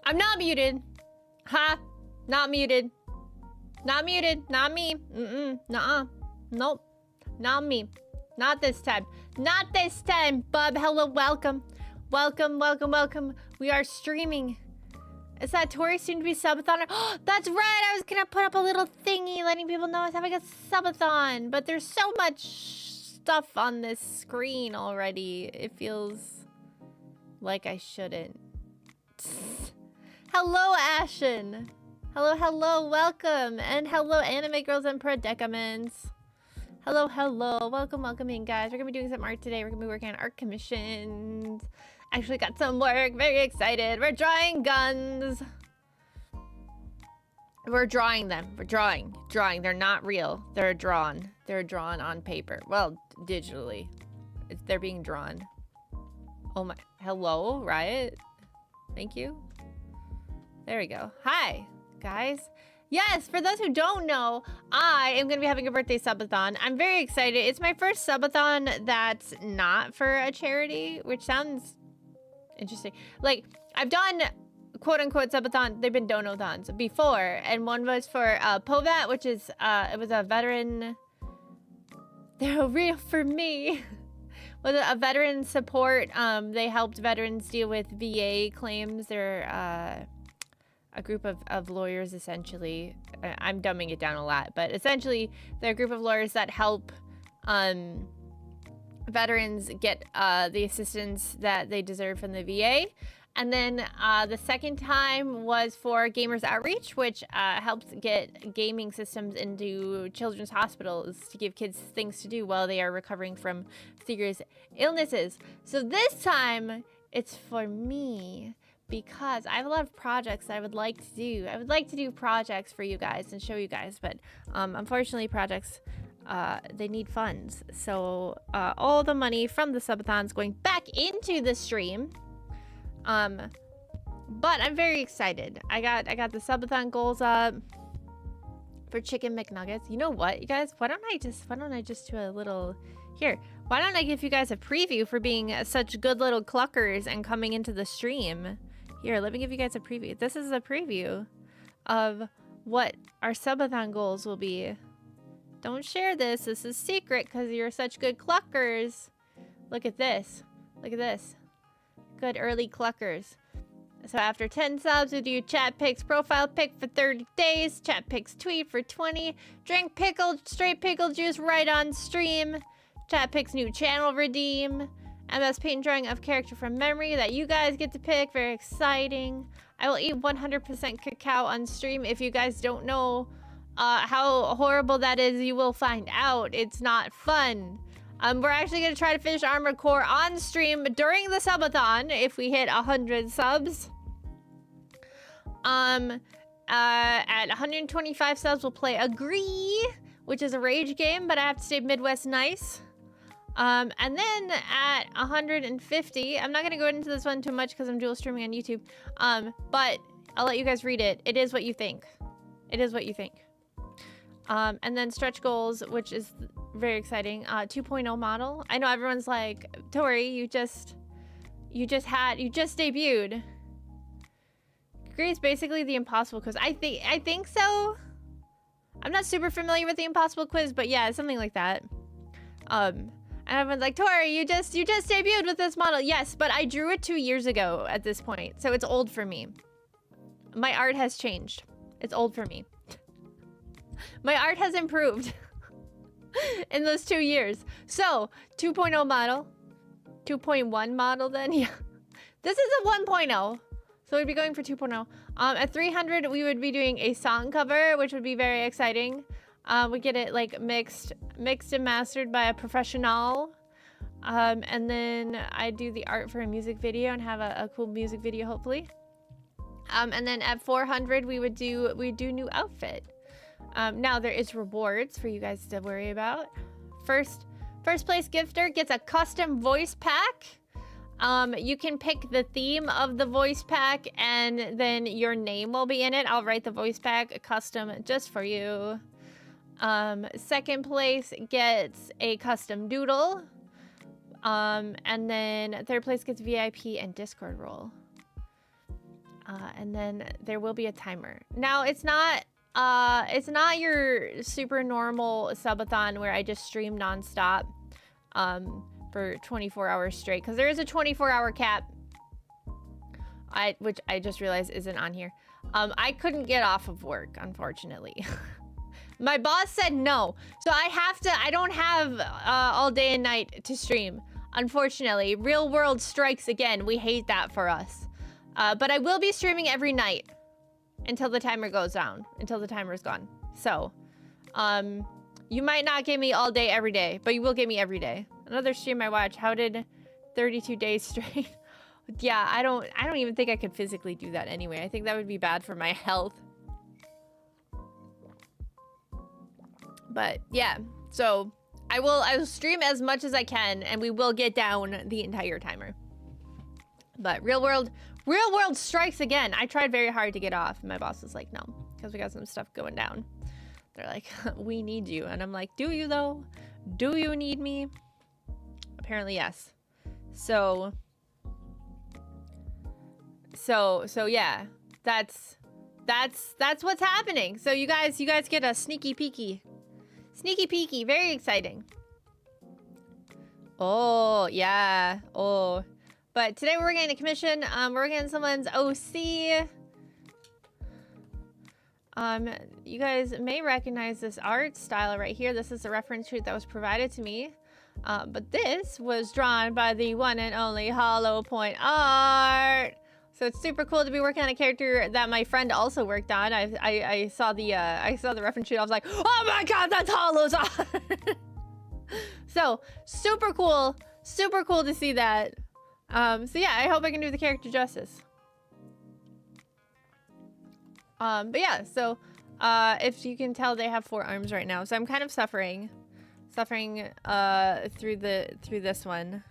I'm not muted. Ha! Not muted. Not muted. Not me. Nuh-uh. Nope. Not me. Not this time. Not this time, bub. Hello, welcome. Welcome, welcome, welcome. We are streaming. Is that Tori soon to be subathon? Oh, that's right. I was gonna put up a little thingy letting people know I was having a subathon, but there's so much stuff on this screen already. It feels like I shouldn't. Hello, Ashen. Hello, hello, welcome. And hello, anime girls and predicaments. Hello, hello. Welcome, welcome in, guys. We're gonna be doing some art today. We're gonna be working on art commissions. Actually got some work. Very excited. We're drawing guns. We're drawing them. We're drawing. They're not real. They're drawn. They're drawn on paper. Well, digitally. They're being drawn. Oh my. Hello, Riot. Thank you. There we go. Hi, guys. Yes, for those who don't know, I am going to be having a birthday subathon. I'm very excited. It's my first subathon that's not for a charity, which sounds interesting. Like, I've done quote-unquote subathon. They've been donathons before, and one was for POVAT, which is, it was a veteran... They're real for me. Was a veteran support. They helped veterans deal with VA claims. They're a group of lawyers, essentially. I'm dumbing it down a lot, but essentially they're a group of lawyers that help veterans get the assistance that they deserve from the VA. And then the second time was for Gamers Outreach, which helps get gaming systems into children's hospitals to give kids things to do while they are recovering from serious illnesses. So this time, it's for me, because I have a lot of projects that I would like to do. I would like to do projects for you guys and show you guys, but unfortunately projects, they need funds. So all the money from the subathon is going back into the stream. But I'm very excited. I got the subathon goals up for chicken McNuggets. You know what, you guys? Why don't I just do a little here? Why don't I give you guys a preview for being such good little cluckers and coming into the stream? Here, let me give you guys a preview. This is a preview of what our subathon goals will be. Don't share this. This is secret because you're such good cluckers. Look at this. Look at this. Good early cluckers. So after 10 subs, we do chat picks profile pick for 30 days, chat picks tweet for 20, drink straight pickle juice right on stream, chat picks new channel redeem, MS paint drawing of character from memory that you guys get to pick. Very exciting. I will eat 100% cacao on stream. If you guys don't know how horrible that is, you will find out. It's not fun. We're actually going to try to finish Armored Core on stream during the subathon if we hit 100 subs. At 125 subs, we'll play Agree, which is a rage game, but I have to stay Midwest nice. And then at 150, I'm not going to go into this one too much because I'm dual streaming on YouTube, but I'll let you guys read it. It is what you think. It is what you think. And then stretch goals, which is very exciting. 2.0 model. I know everyone's like, Tori, you just debuted. Agree is basically the impossible quiz. I think so. I'm not super familiar with the impossible quiz, but yeah, something like that. And everyone's like, Tori, you just debuted with this model. Yes, but I drew it 2 years ago at this point, so it's old for me. My art has changed. It's old for me. My art has improved in those 2 years. So, 2.0 model. 2.1 model then? Yeah. This is a 1.0. So we'd be going for 2.0. At 300, we would be doing a song cover, which would be very exciting. We get it like mixed and mastered by a professional. And then I do the art for a music video and have a cool music video, hopefully. And then at 400, we do new outfit. Now there is rewards for you guys to worry about. First place gifter gets a custom voice pack. You can pick the theme of the voice pack and then your name will be in it. I'll write the voice pack custom just for you. Second place gets a custom doodle. And then third place gets VIP and Discord role. And then there will be a timer. Now it's not your super normal subathon where I just stream nonstop for 24 hours straight, because there is a 24-hour cap, which I just realized isn't on here. I couldn't get off of work, unfortunately. My boss said no, so I don't have all day and night to stream, unfortunately. Real world strikes again. We hate that for us. But I will be streaming every night until the timer goes down, until the timer is gone. So, you might not get me all day every day, but you will get me every day. Another stream I watched. How did 32 days straight? Yeah, I don't even think I could physically do that anyway. I think that would be bad for my health. But yeah, so I will stream as much as I can, and we will get down the entire timer. But real world strikes again. I tried very hard to get off, and my boss was like, no, because we got some stuff going down. They're like, we need you. And I'm like, do you though? Do you need me? Apparently yes. So yeah, that's what's happening. So you guys get a sneaky peeky, very exciting. Oh yeah, oh. But today we're getting a commission. We're getting someone's OC. You guys may recognize this art style right here. This is a reference sheet that was provided to me. But this was drawn by the one and only Hollow Point Art. So it's super cool to be working on a character that my friend also worked on. I saw the reference sheet. I was like, oh my god, that's Hollow's art. So super cool to see that. So yeah, I hope I can do the character justice. But yeah, so if you can tell, they have 4 arms right now. So I'm kind of suffering through this one.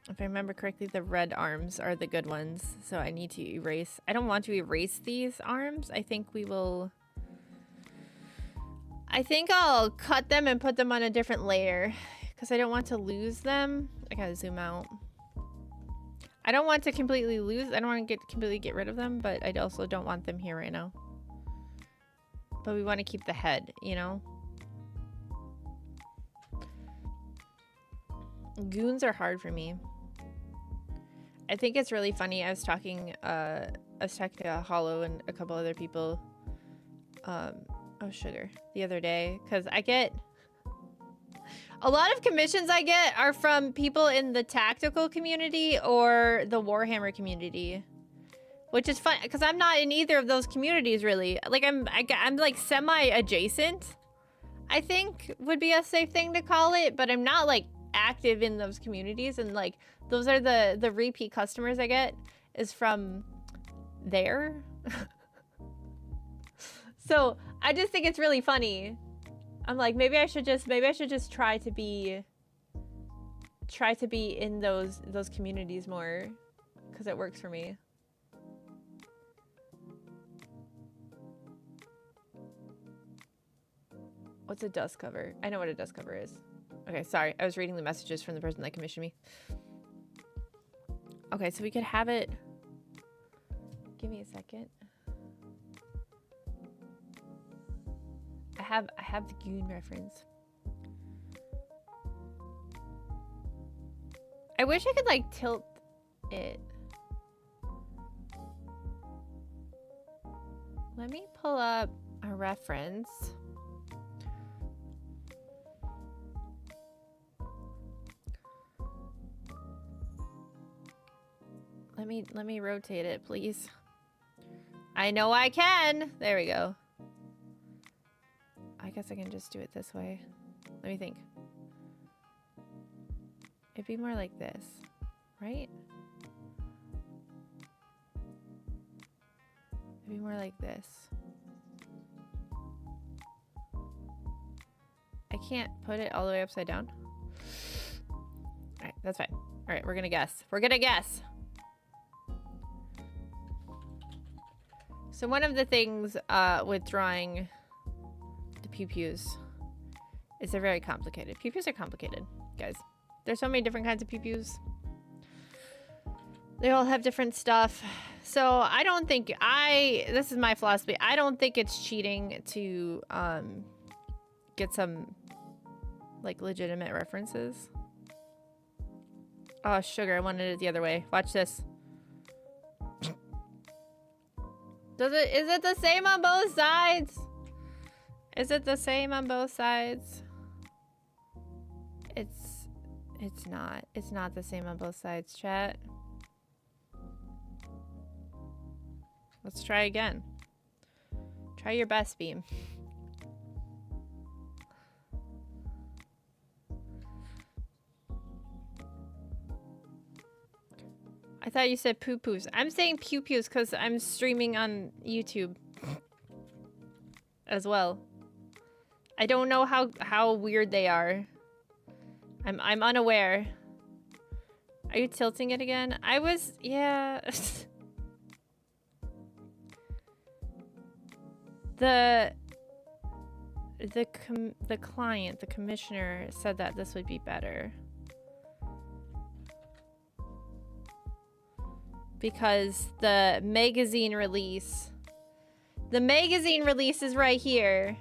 If I remember correctly, the red arms are the good ones. So I need to erase. I don't want to erase these arms. I think I'll cut them and put them on a different layer, because I don't want to lose them. I gotta zoom out. I don't want to completely lose. I don't want to completely get rid of them, but I also don't want them here right now. But we want to keep the head, you know? Goons are hard for me. I think it's really funny. I was talking to Hollow and a couple other people. Oh, sugar. The other day, because I get a lot of commissions I get are from people in the tactical community or the Warhammer community, which is fun because I'm not in either of those communities really. Like I'm like semi-adjacent, I think would be a safe thing to call it, but I'm not like active in those communities, and like those are the repeat customers I get is from there. So I just think it's really funny. I'm like, maybe I should just try to be in those communities more, because it works for me. What's a dust cover? I know what a dust cover is. Okay, sorry. I was reading the messages from the person that commissioned me. Okay, so we could have it. Give me a second. I have the Goon reference. I wish I could like tilt it. Let me pull up a reference. Let me rotate it, please. I know I can. There we go. I guess I can just do it this way. Let me think. It'd be more like this, right? It'd be more like this. I can't put it all the way upside down. All right, that's fine. All right, we're gonna guess. We're gonna guess. So one of the things with drawing the pew-pews is they're very complicated. Pew-pews are complicated, guys. There's so many different kinds of pew-pews. They all have different stuff. So I don't think this is my philosophy. I don't think it's cheating to get some like legitimate references. Oh, sugar, I wanted it the other way. Watch this. Is it the same on both sides? Is it the same on both sides? It's not. It's not the same on both sides, chat. Let's try again. Try your best, Beam. I thought you said poo-poos. I'm saying pew-pews because I'm streaming on YouTube as well. I don't know how weird they are. I'm unaware. Are you tilting it again? I was, yeah. The client, the commissioner said that this would be better. Because the magazine release is right here.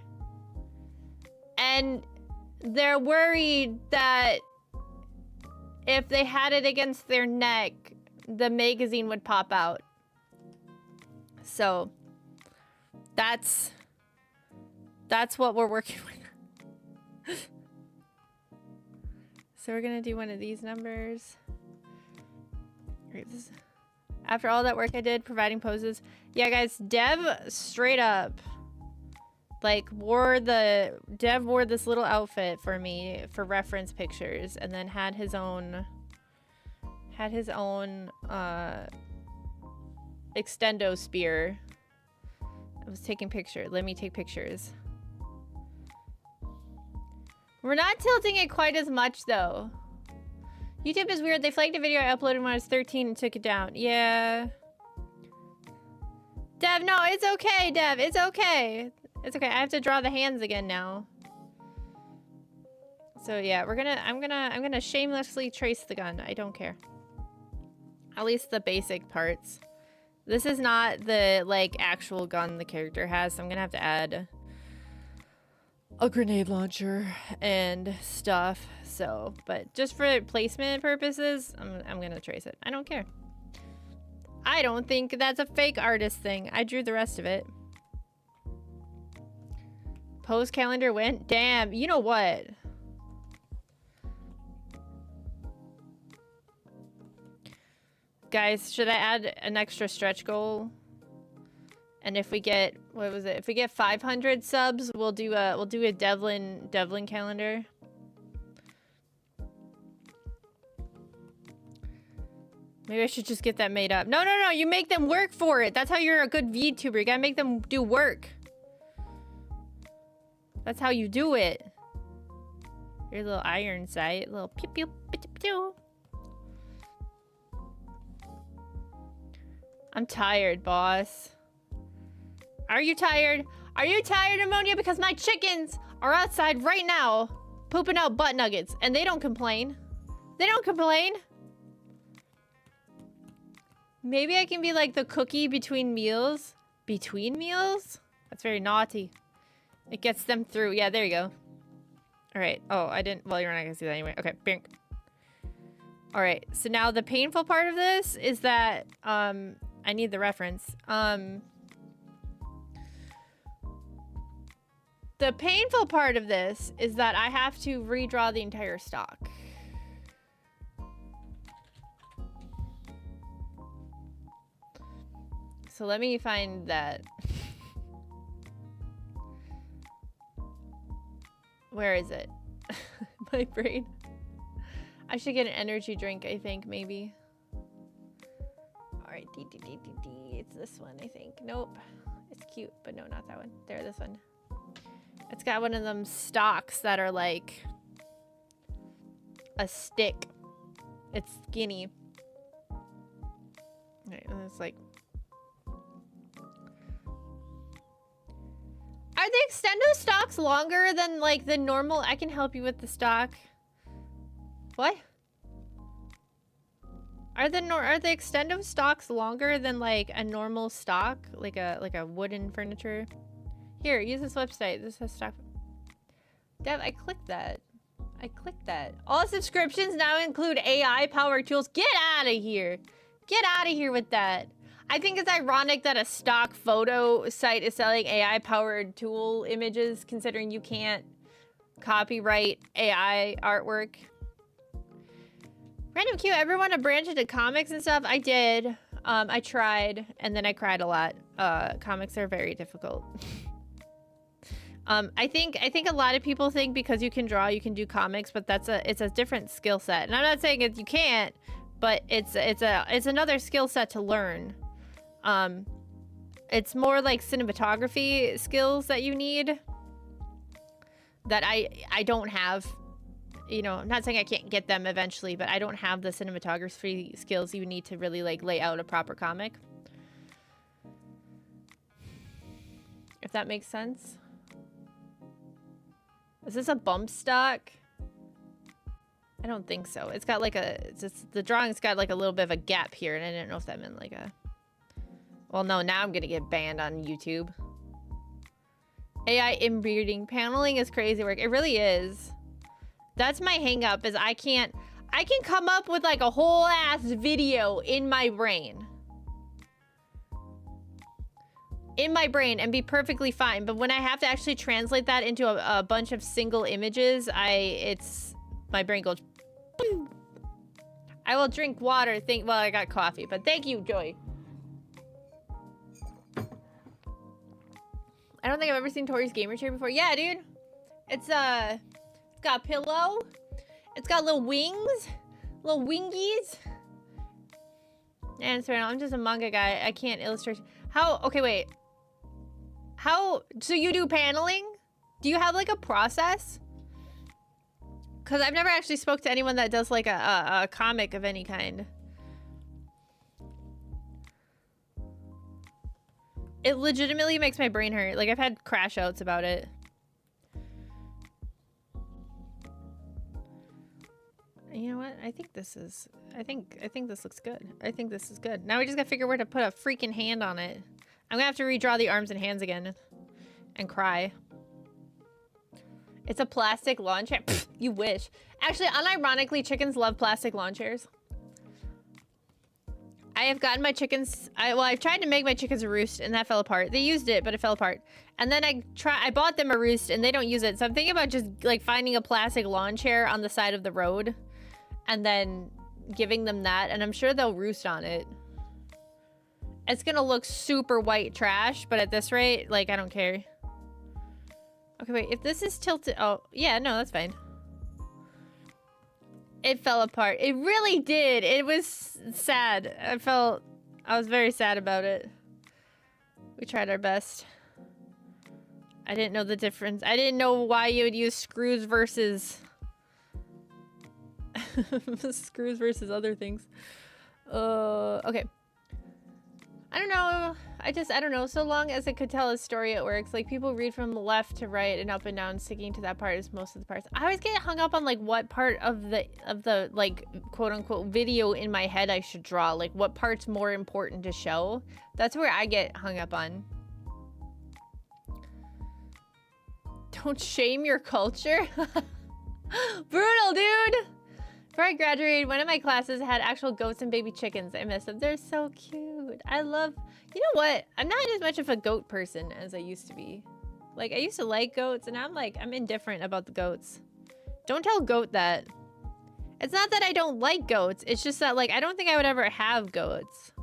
And they're worried that if they had it against their neck, the magazine would pop out. So that's what we're working with. So we're gonna do one of these numbers. Great, this is after all that work I did providing poses. Yeah, guys, Dev straight up like Dev wore this little outfit for me for reference pictures, and then had his own extendo spear. I was taking pictures. Let me take pictures. We're not tilting it quite as much though. YouTube is weird. They flagged a video I uploaded when I was 13 and took it down. Yeah. Dev, no, it's okay, Dev. It's okay. It's okay. I have to draw the hands again now. So yeah, I'm gonna shamelessly trace the gun. I don't care. At least the basic parts. This is not the like actual gun the character has, so I'm gonna have to add a grenade launcher and stuff. So, but just for placement purposes, I'm gonna trace it. I don't care. I don't think that's a fake artist thing. I drew the rest of it. Pose calendar went. Damn, you know what? Guys, should I add an extra stretch goal? And if we get, what was it? If we get 500 subs, we'll do a Devlin calendar. Maybe I should just get that made up. No, you make them work for it. That's how you're a good VTuber. You gotta make them do work. That's how you do it. Your little iron sight, little pew pew pew pew. I'm tired, boss. Are you tired? Are you tired, Ammonia? Because my chickens are outside right now pooping out butt nuggets and they don't complain. They don't complain. Maybe I can be like the cookie between meals. Between meals? That's very naughty. It gets them through. Yeah, there you go. All right. Oh, I didn't. Well, you're not gonna see that anyway. Okay. Bink. All right. So now the painful part of this is that I need the reference. The painful part of this is that I have to redraw the entire stock. So let me find that. Where is it? My brain. I should get an energy drink, I think, maybe. All right, it's this one, I think. Nope, it's cute, but no, not that one. There, this one. It's got one of them stalks that are like a stick. It's skinny. Right, and it's like. Are the extendo stocks longer than like the normal? I can help you with the stock. What? Are the extendo stalks longer than like a normal stock, like a wooden furniture? Here, use this website. This has stock. Dev, I clicked that. I clicked that. All subscriptions now include AI powered tools. Get out of here. Get out of here with that. I think it's ironic that a stock photo site is selling AI powered tool images, considering you can't copyright AI artwork. Random Q, ever want to branch into comics and stuff? I did. I tried, and then I cried a lot. Comics are very difficult. I think a lot of people think because you can draw, you can do comics, but it's a different skill set. And I'm not saying that you can't, but it's another skill set to learn. It's more like cinematography skills that you need that I don't have. You know, I'm not saying I can't get them eventually, but I don't have the cinematography skills you need to really like lay out a proper comic. If that makes sense. Is this a bump stock? I don't think so. It's got like the drawing's got like a little bit of a gap here, and I didn't know if that meant like a... Well, no, now I'm gonna get banned on YouTube. AI inbreeding. Paneling is crazy work. It really is. That's my hang up, is I can come up with like a whole ass video in my brain. And be perfectly fine. But when I have to actually translate that into a bunch of single images, my brain goes, boom. I will drink water. Well, I got coffee, but thank you, Joy. I don't think I've ever seen Tori's gamer chair before. Yeah, dude. It's got a pillow. It's got little wings. Little wingies. And sorry, I'm just a manga guy. I can't illustrate. How? Okay, wait. How? So you do paneling? Do you have like a process? Because I've never actually spoke to anyone that does like a comic of any kind. It legitimately makes my brain hurt. Like I've had crash outs about it. You know what? I think this looks good. I think this is good. Now we just gotta figure where to put a freaking hand on it. I'm gonna have to redraw the arms and hands again and cry. It's a plastic lawn chair. Pfft, you wish. Actually, unironically, chickens love plastic lawn chairs. I have gotten my chickens... I've tried to make my chickens a roost, and that fell apart. They used it, but it fell apart. And then I bought them a roost, and they don't use it. So I'm thinking about just, like, finding a plastic lawn chair on the side of the road, and then giving them that, and I'm sure they'll roost on it. It's gonna look super white trash, but at this rate, like, I don't care. Okay, wait, if this is tilted... Oh, yeah, no, that's fine. It fell apart. It really did. It was sad. I was very sad about it. We tried our best. I didn't know the difference. I didn't know why you would use screws versus... screws versus other things. Okay. I don't know. I don't know. So long as it could tell a story, it works. Like, people read from left to right and up and down. Sticking to that part is most of the parts. I always get hung up on, like, what part of the like, quote-unquote, video in my head I should draw. Like, what part's more important to show. That's where I get hung up on. Don't shame your culture. Brutal, dude! Before I graduated, one of my classes had actual goats and baby chickens. I miss them. They're so cute. I love... You know what? I'm not as much of a goat person as I used to be. Like, I used to like goats, and I'm indifferent about the goats. Don't tell goat that. It's not that I don't like goats. It's just that, like, I don't think I would ever have goats.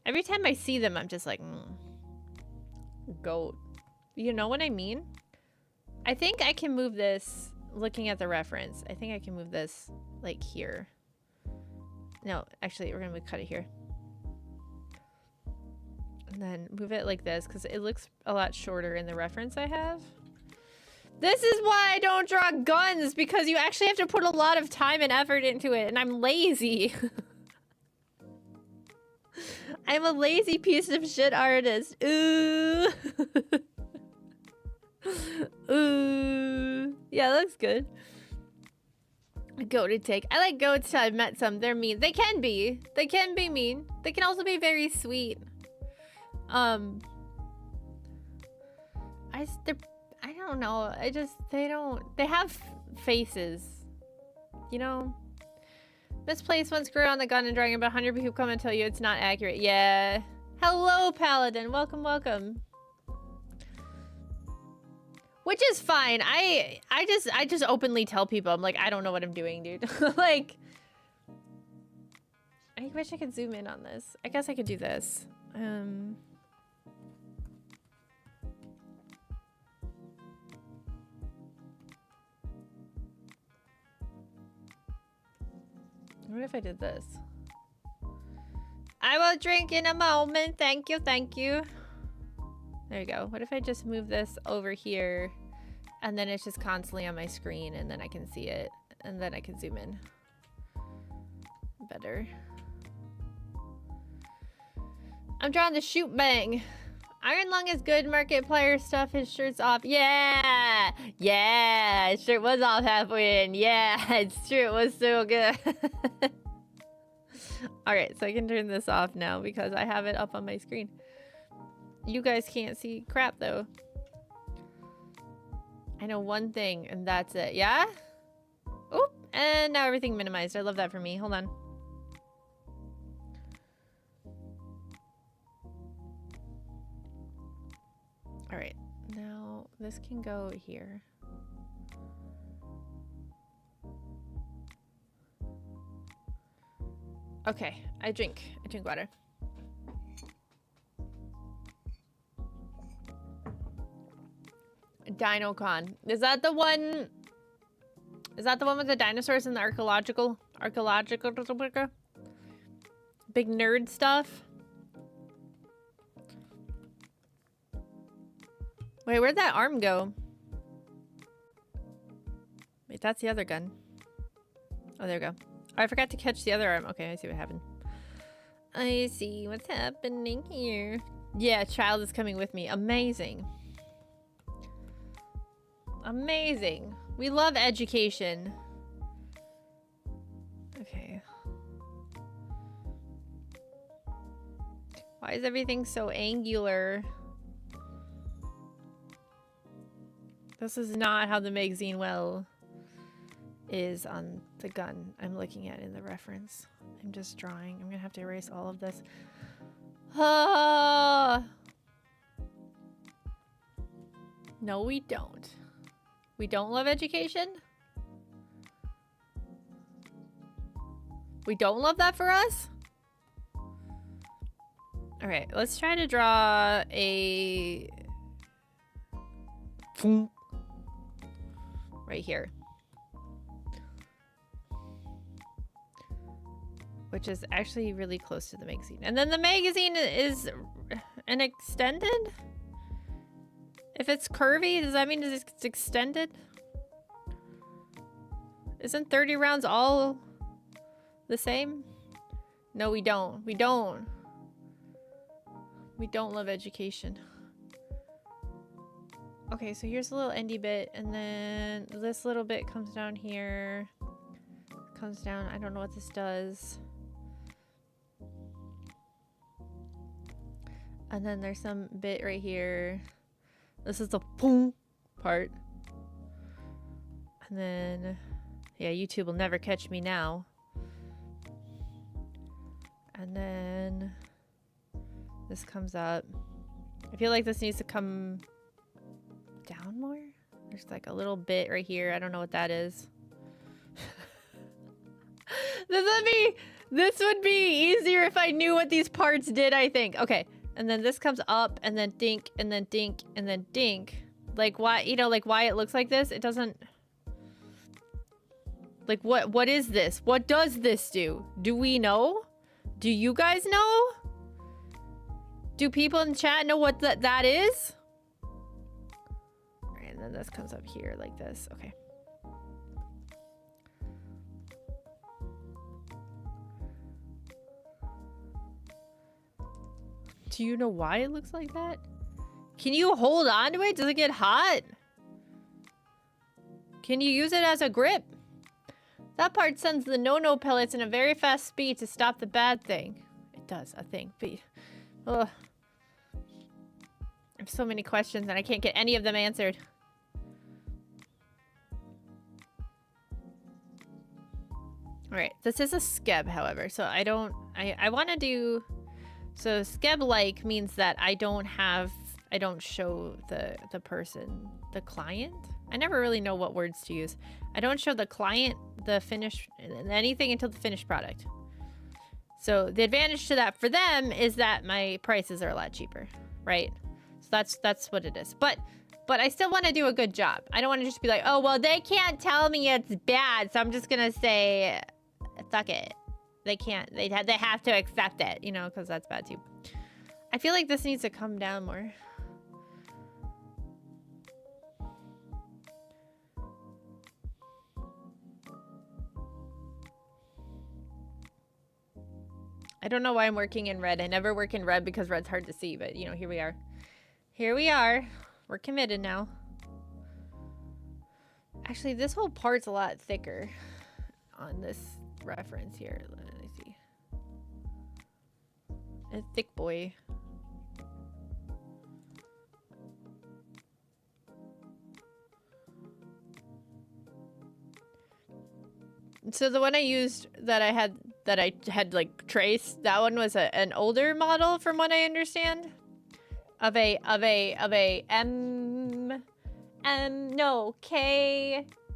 Every time I see them, I'm just like, goat. You know what I mean? I think I can move this, looking at the reference. I think I can move this, like, here. No, actually, we're gonna cut it here. And then move it like this, because it looks a lot shorter in the reference I have. This is why I don't draw guns, because you actually have to put a lot of time and effort into it, and I'm lazy. I'm a lazy piece of shit artist. Ooh. Ooh. Yeah, that looks good. Goated take. I like goats till I've met some. They're mean. They can be. They can be mean. They can also be very sweet. I don't know. They have faces. You know? Misplaced one screw on the gun and drawing about 100 people come and tell you it's not accurate. Yeah. Hello, Paladin. Welcome, welcome. Which is fine. I just openly tell people, I'm like, I don't know what I'm doing, dude. Like, I wish I could zoom in on this. I guess I could do this. What if I did this? I will drink in a moment. Thank you, thank you. There you go. What if I just move this over here and then it's just constantly on my screen and then I can see it and then I can zoom in better. I'm drawing the shoot bang. Iron Lung is good. Markiplier stuff. His shirt's off. Yeah! Yeah! His shirt was off halfway in. Yeah! It's true. It was so good. Alright, so I can turn this off now because I have it up on my screen. You guys can't see crap though. I know one thing and that's it. Yeah? Oop! And now everything minimized. I love that for me. Hold on. Alright. Now this can go here. Okay. I drink water. DinoCon. Is that the one? Is that the one with the dinosaurs and the archaeological big nerd stuff? Wait, where'd that arm go? Wait, that's the other gun. Oh, there we go. Oh, I forgot to catch the other arm. Okay, I see what happened. I see what's happening here. Yeah, child is coming with me. Amazing. Amazing. We love education. Okay. Why is everything so angular? This is not how the magazine well is on the gun I'm looking at in the reference. I'm just drawing. I'm gonna have to erase all of this. Ah! No, we don't. We don't love education? We don't love that for us? Alright, let's try to draw a... right here. Which is actually really close to the magazine. And then the magazine is an extended? If it's curvy, does that mean it's extended? Isn't 30 rounds all the same? No, we don't. We don't. We don't love education. Okay, so here's a little endy bit, and then this little bit comes down here. Comes down. I don't know what this does. And then there's some bit right here. This is the boom part. And then, yeah, YouTube will never catch me now. And then this comes up. I feel like this needs to come down more. There's like a little bit right here. I don't know what that is. This would be easier if I knew what these parts did, I think. Okay. And then this comes up and then dink and then dink and then dink. Like why, you know, like why it looks like this? It doesn't... Like what is this? What does this do? Do we know? Do you guys know? Do people in chat know what that is? Alright, and then this comes up here like this. Okay. Do you know why it looks like that? Can you hold on to it? Does it get hot? Can you use it as a grip? That part sends the no-no pellets in a very fast speed to stop the bad thing. It does, I think. But, ugh. I have so many questions and I can't get any of them answered. Alright, this is a skeb, however, so I want to do... So skeb-like means that I don't show the person, the client? I never really know what words to use. I don't show the client the finished, anything until the finished product. So the advantage to that for them is that my prices are a lot cheaper, right? So that's what it is. But I still want to do a good job. I don't want to just be like, oh, well, they can't tell me it's bad, so I'm just going to say, fuck it. They can't. They have to accept it, you know, because that's bad too. I feel like this needs to come down more. I don't know why I'm working in red. I never work in red because red's hard to see, but you know, here we are. Here we are. We're committed now. Actually, this whole part's a lot thicker on this reference here. Let me see. A thick boy. So the one I used that I had like traced, that one was an older model from what I understand. Of a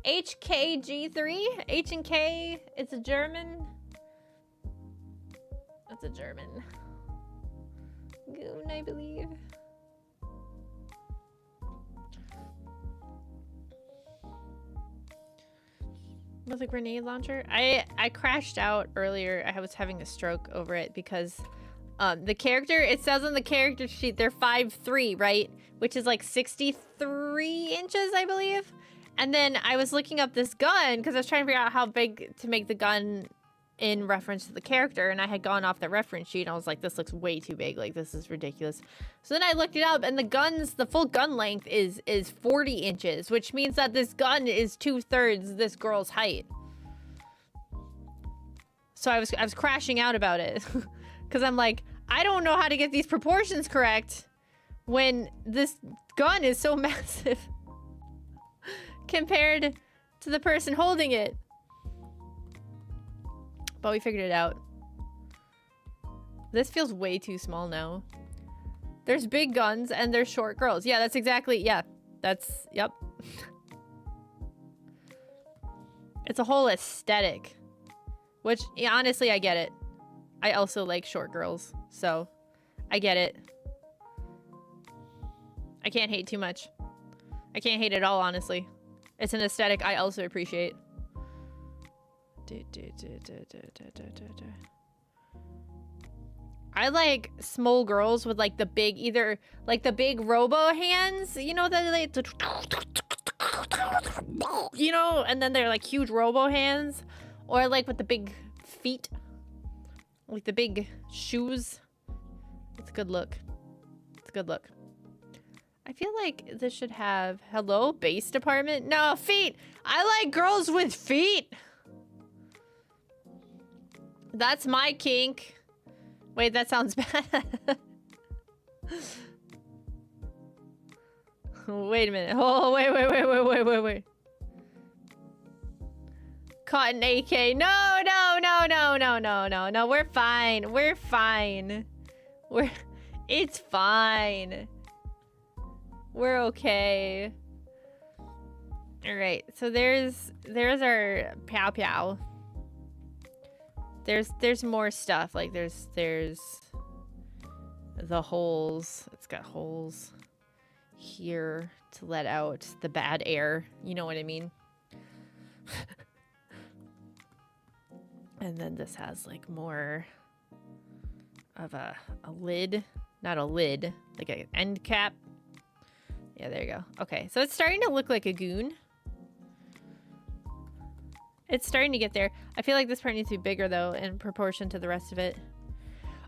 HKG3? H and K, it's a German. It's a German goon, I believe. With a grenade launcher. I crashed out earlier. I was having a stroke over it because the character, it says on the character sheet they're 5'3", right? Which is like 63 inches, I believe. And then I was looking up this gun because I was trying to figure out how big to make the gun in reference to the character, and I had gone off the reference sheet and I was like, this looks way too big, like this is ridiculous. So then I looked it up and the full gun length is 40 inches, which means that this gun is 2/3 this girl's height. So I was crashing out about it because I'm like, I don't know how to get these proportions correct when this gun is so massive compared to the person holding it. But we figured it out. This feels way too small now. There's big guns and there's short girls. Yeah, that's exactly, yeah. That's, yep. It's a whole aesthetic. Which, yeah, honestly, I get it. I also like short girls, so I get it. I can't hate too much. I can't hate at all, honestly. It's an aesthetic I also appreciate. I like small girls with like the big, either like the big robo hands, you know, that like, you know, and then they're like huge robo hands, or like with the big feet, like the big shoes. It's a good look. It's a good look. I feel like this should have, hello, base department? No, feet. I like girls with feet. That's my kink. Wait, that sounds bad. Wait a minute. Oh, wait. Cotton AK. No. We're fine. It's fine. We're okay. All right. So there's our pow pow. There's more stuff. Like there's the holes. It's got holes here to let out the bad air. You know what I mean? And then this has like more of a lid. Not a lid, like an end cap. Yeah, there you go. Okay, so it's starting to look like a goon. It's starting to get there. I feel like this part needs to be bigger, though, in proportion to the rest of it.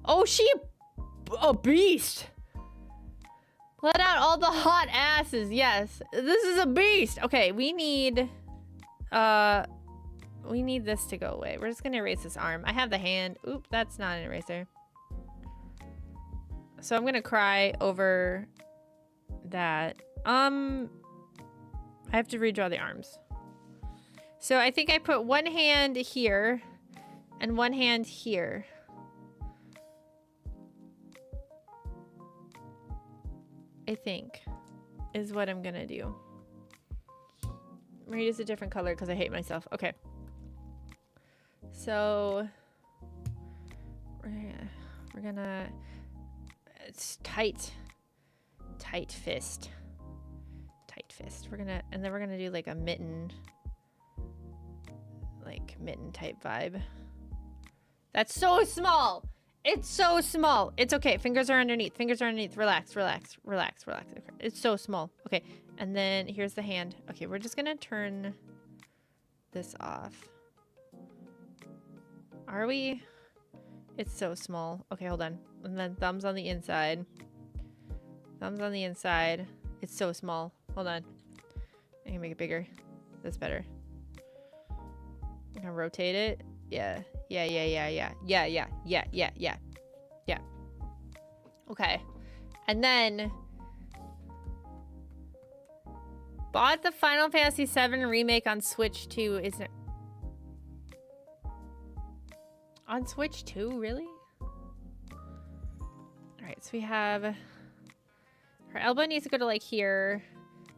Oh, she a beast! Let out all the hot asses, yes. This is a beast! Okay, we need... we need this to go away. We're just gonna erase this arm. I have the hand. Oop, that's not an eraser. So I'm gonna cry over that. I have to redraw the arms. So I think I put one hand here and one hand here. I think is what I'm gonna do. I'm gonna use a different color because I hate myself. Okay. So we're gonna it's tight fist. We're gonna, and then we're gonna do like a mitten type vibe. That's so small. It's so small. It's okay. Fingers are underneath. Relax. Okay. It's so small. Okay. And then here's the hand. Okay, we're just gonna turn this off. Are we? It's so small. Okay, hold on. And then thumbs on the inside. It's so small. Hold on. I can make it bigger. That's better. I'm gonna rotate it. Yeah. Okay. And then bought the Final Fantasy VII remake on Switch 2. Is it on Switch 2? Really? Alright, so we have her elbow needs to go to like here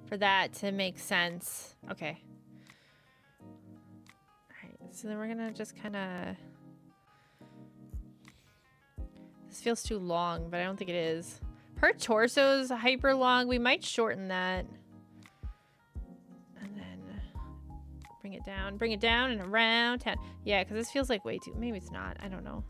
for that to make sense. Okay. Alright, so then we're gonna just kinda, this feels too long, but I don't think it is. Her torso's hyper long. We might shorten that. And then bring it down and around 10. Yeah, because this feels like way too, maybe it's not. I don't know.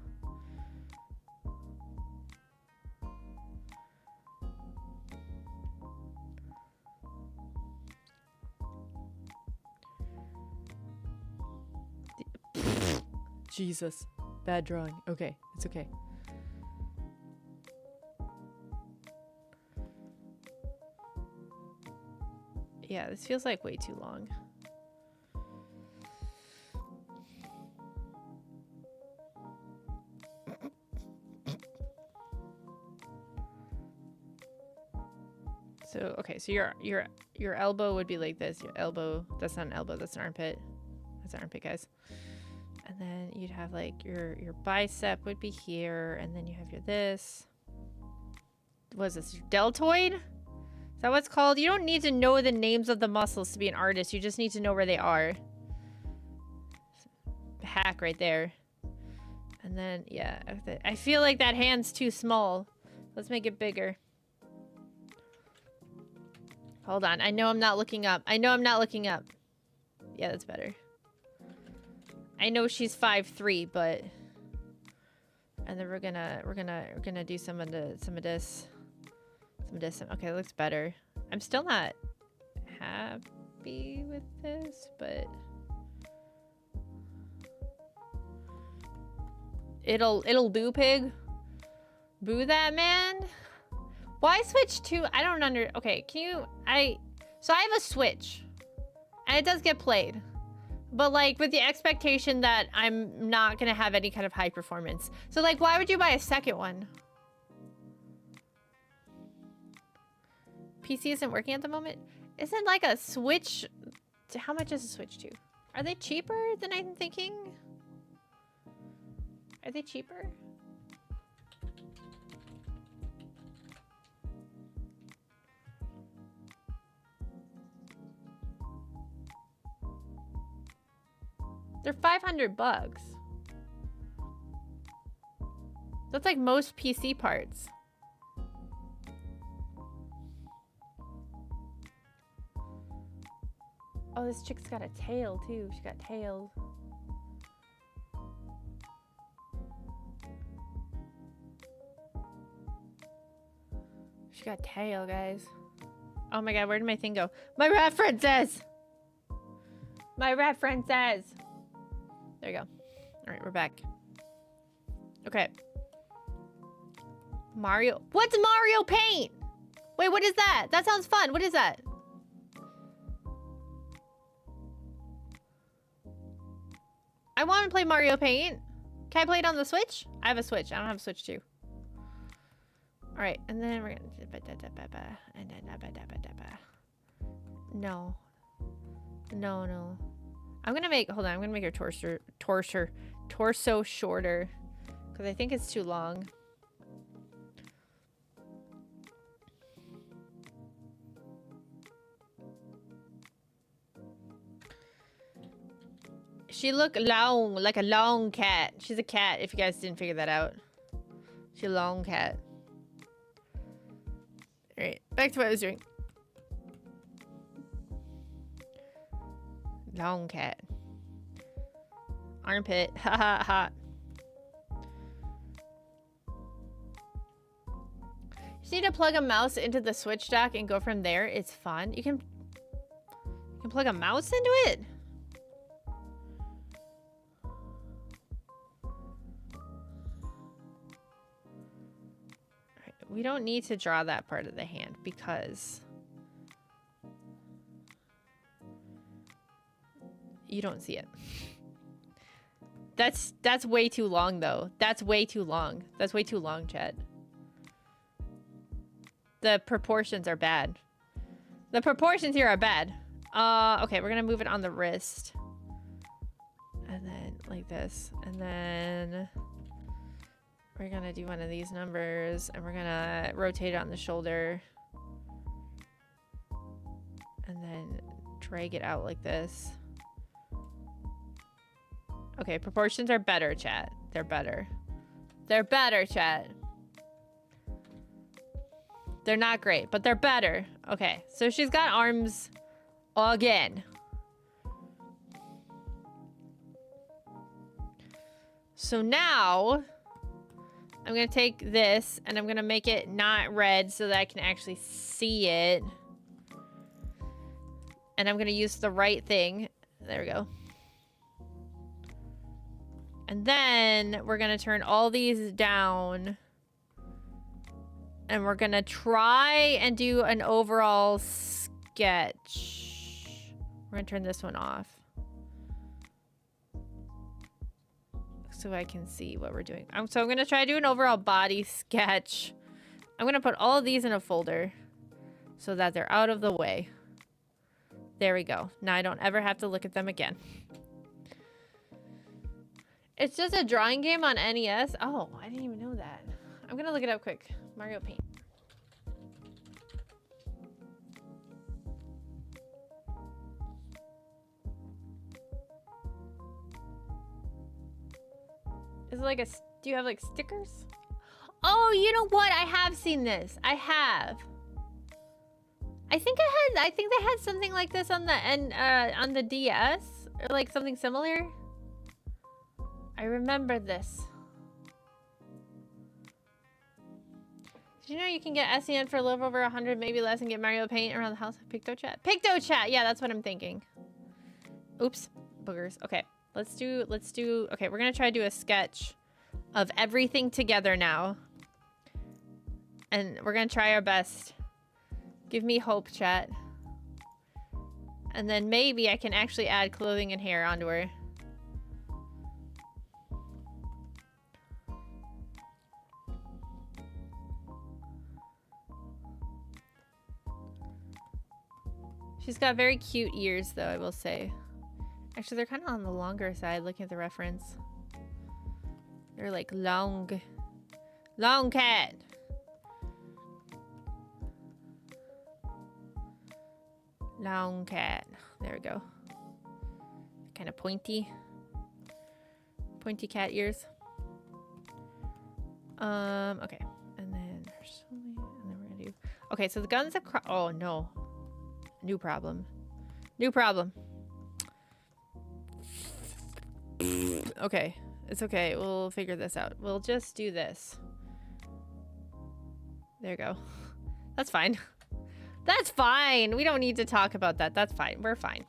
Jesus. Bad drawing. Okay, it's okay. Yeah, this feels like way too long. So, okay, so your elbow would be like this. Your elbow, that's not an elbow, that's an armpit. That's an armpit, guys. And then you'd have like your bicep would be here, and then you have your this. What is this? Your deltoid? Is that what it's called? You don't need to know the names of the muscles to be an artist. You just need to know where they are. Hack right there. And then, yeah. I feel like that hand's too small. Let's make it bigger. Hold on. I know I'm not looking up. Yeah, that's better. I know she's 5'3", but... And then we're gonna do some of this. Okay, that looks better. I'm still not happy with this, but it'll do, pig. Boo that man. Why Switch 2? I don't okay, can you so I have a Switch and it does get played, but like with the expectation that I'm not gonna have any kind of high performance. So like, why would you buy a second one? PC isn't working at the moment. Isn't like a Switch, how much is a Switch 2? Are they cheaper than I'm thinking? Are they cheaper? They're $500. That's like most PC parts. Oh, this chick's got a tail too. She got tailed. She got tail, guys. Oh my god, where did my thing go? My references! My references! There you go. Alright, we're back. Okay. Mario. What's Mario Paint? Wait, what is that? That sounds fun. What is that? I want to play Mario Paint. Can I play it on the Switch? I have a Switch. I don't have a Switch too. All right, and then we're gonna no. I'm gonna make hold on. I'm gonna make her torso shorter because I think it's too long. She look long, like a long cat. She's a cat, if you guys didn't figure that out. She's a long cat. Alright, back to what I was doing. Long cat. Armpit. Ha ha ha. You just need to plug a mouse into the Switch dock and go from there. It's fun. You can plug a mouse into it? We don't need to draw that part of the hand because you don't see it. That's way too long though. That's way too long. That's way too long, chat. The proportions are bad. The proportions here are bad. Okay, we're gonna move it on the wrist. And then like this. And then we're gonna do one of these numbers and we're gonna rotate it on the shoulder. And then drag it out like this. Okay, proportions are better, chat. They're better. They're better, chat. They're not great, but they're better. Okay, so she's got arms again. So now I'm gonna take this and I'm gonna make it not red so that I can actually see it. And I'm gonna use the right thing. There we go. And then we're gonna turn all these down. And we're gonna try and do an overall sketch. We're gonna turn this one off. So I can see what we're doing. So I'm gonna try to do an overall body sketch. I'm gonna put all of these in a folder so that they're out of the way. There we go. Now I don't ever have to look at them again. It's just a drawing game on NES. Oh, I didn't even know that. I'm gonna look it up quick. Mario Paint. Is it like a, do you have like stickers? Oh, you know what? I have seen this. I have. I think they had something like this on the DS or like something similar. I remember this. Did you know you can get SEN for a little over 100, maybe less, and get Mario Paint around the house? PictoChat. PictoChat. Yeah, that's what I'm thinking. Oops, boogers. Okay, let's do. Okay, we're gonna try to do a sketch of everything together now, and we're gonna try our best. Give me hope, chat. And then maybe I can actually add clothing and hair onto her. She's got very cute ears, though, I will say. Actually, they're kind of on the longer side, looking at the reference. They're like long. Long cat. Long cat. There we go. Kind of pointy. Pointy cat ears. Okay. And then we're gonna do... Okay, so the gun's across... Oh, no. New problem. New problem. Okay. It's okay. We'll figure this out. We'll just do this. There you go. That's fine. That's fine. We don't need to talk about that. That's fine. We're fine.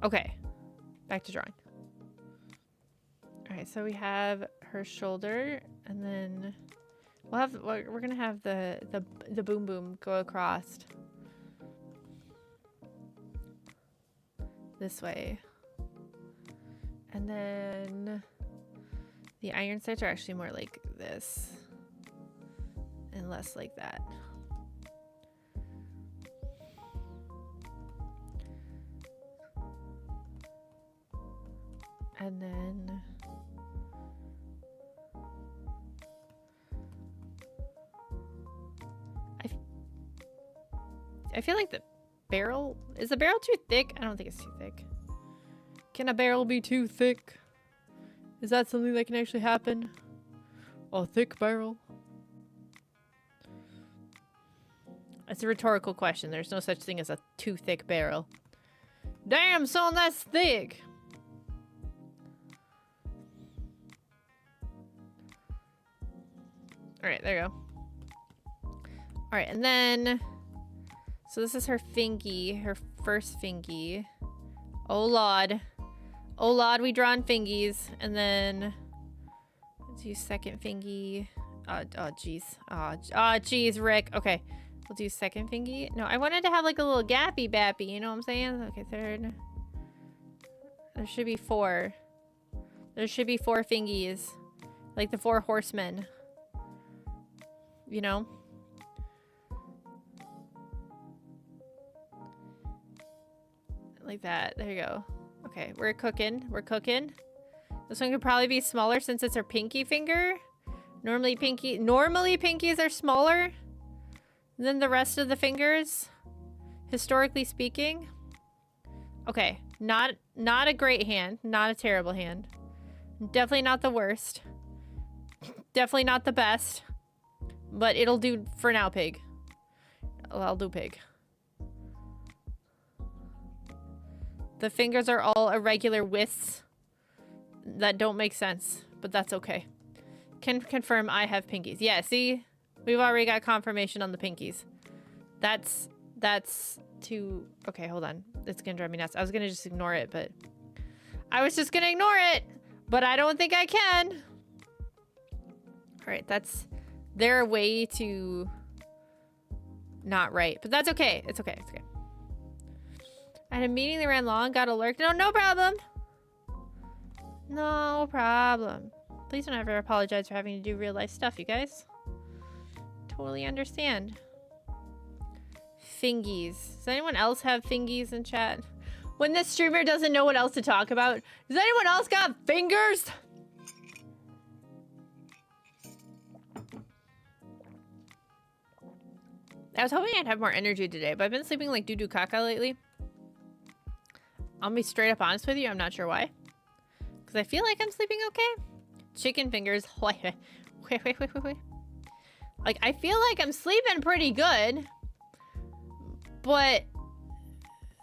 Okay. Back to drawing. Alright, so we have her shoulder, and then... we're gonna have the boom boom go across. this way. And then the iron sights are actually more like this and less like that. And then I feel like the barrel, is the barrel too thick? I don't think it's too thick. Can a barrel be too thick? Is that something that can actually happen? A thick barrel? It's a rhetorical question. There's no such thing as a too thick barrel. Damn, son, that's thick. All right, there you go. All right, and then, so this is her fingy, her first fingy. Oh Lord. Oh Lord, we drawn fingies. And then, let's do second fingy. Oh jeez. Oh jeez, Rick. Okay, we'll do second fingy. No, I wanted to have like a little gappy bappy, you know what I'm saying? Okay, third. There should be 4. There should be 4 fingies. Like the 4 horsemen. You know? Like that. There you go. Okay, we're cooking. We're cooking. This one could probably be smaller since it's her pinky finger. Normally pinkies are smaller than the rest of the fingers, historically speaking. Okay, not a great hand, not a terrible hand. Definitely not the worst. Definitely not the best. But it'll do for now, pig. I'll do pig. The fingers are all irregular widths that don't make sense, but that's okay. Can confirm I have pinkies. Yeah, see? We've already got confirmation on the pinkies. That's too... Okay, hold on. It's gonna drive me nuts. I was gonna just ignore it, but... I was just gonna ignore it, but I don't think I can. Alright, that's their way to not right, but that's okay. It's okay. It's okay. I had a meeting that ran long, got alert. No problem. No problem. Please don't ever apologize for having to do real life stuff, you guys. Totally understand. Fingies. Does anyone else have fingies in chat? When this streamer doesn't know what else to talk about, does anyone else got fingers? I was hoping I'd have more energy today, but I've been sleeping like doo-doo caca lately. I'll be straight up honest with you, I'm not sure why. Because I feel like I'm sleeping okay. Chicken fingers. Wait. Like, I feel like I'm sleeping pretty good. But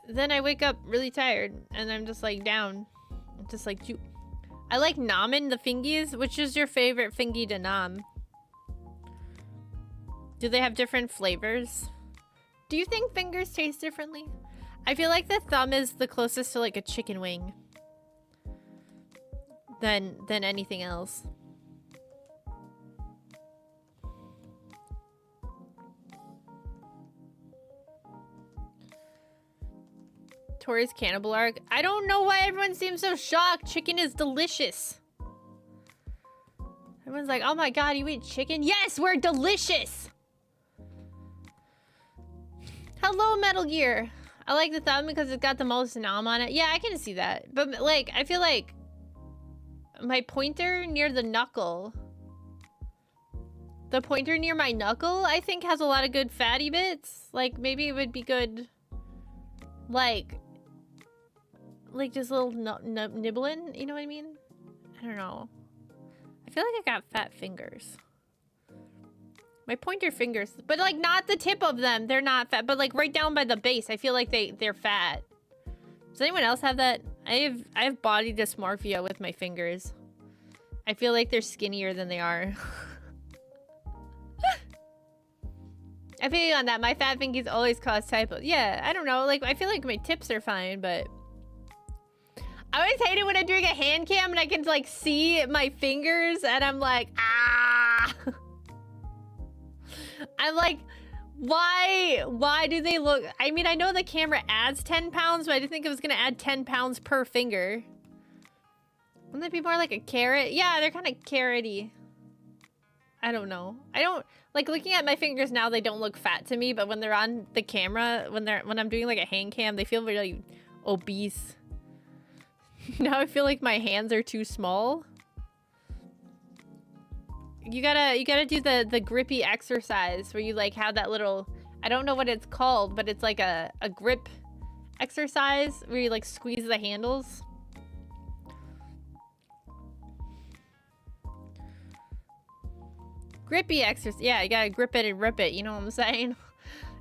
then I wake up really tired and I'm just like down. Just like, I like namen, the fingies. Which is your favorite fingy to nam? Do they have different flavors? Do you think fingers taste differently? I feel like the thumb is the closest to like a chicken wing than anything else. Tori's cannibal arc. I don't know why everyone seems so shocked. Chicken is delicious. Everyone's like, oh my god, you eat chicken? Yes, we're delicious. Hello, Metal Gear. I like the thumb because it's got the most nom on it. Yeah, I can see that. But like, I feel like my pointer near the knuckle, the pointer near my knuckle, I think has a lot of good fatty bits. Like maybe it would be good, like just a little nibbling. You know what I mean? I don't know. I feel like I got fat fingers. My pointer fingers, but like not the tip of them. They're not fat, but like right down by the base. I feel like they're fat. Does anyone else have that? I have body dysmorphia with my fingers. I feel like they're skinnier than they are. I feel on that. My fat fingies always cause typos. Yeah, I don't know. Like I feel like my tips are fine, but I always hate it when I'm doing a hand cam and I can like see my fingers and I'm like, ah. I'm like Why do they look... I mean, I know the camera adds 10 pounds, but I didn't think it was going to add 10 pounds per finger. Wouldn't that be more like a carrot? Yeah, they're kind of carroty. I don't know. I don't... Like, looking at my fingers now, they don't look fat to me, but when they're on the camera, when I'm doing, like, a hand cam, they feel really obese. Now I feel like my hands are too small. You gotta do the grippy exercise where you like have that little, I don't know what it's called, but it's like a grip exercise where you like squeeze the handles. Grippy exercise. Yeah, you gotta grip it and rip it. You know what I'm saying?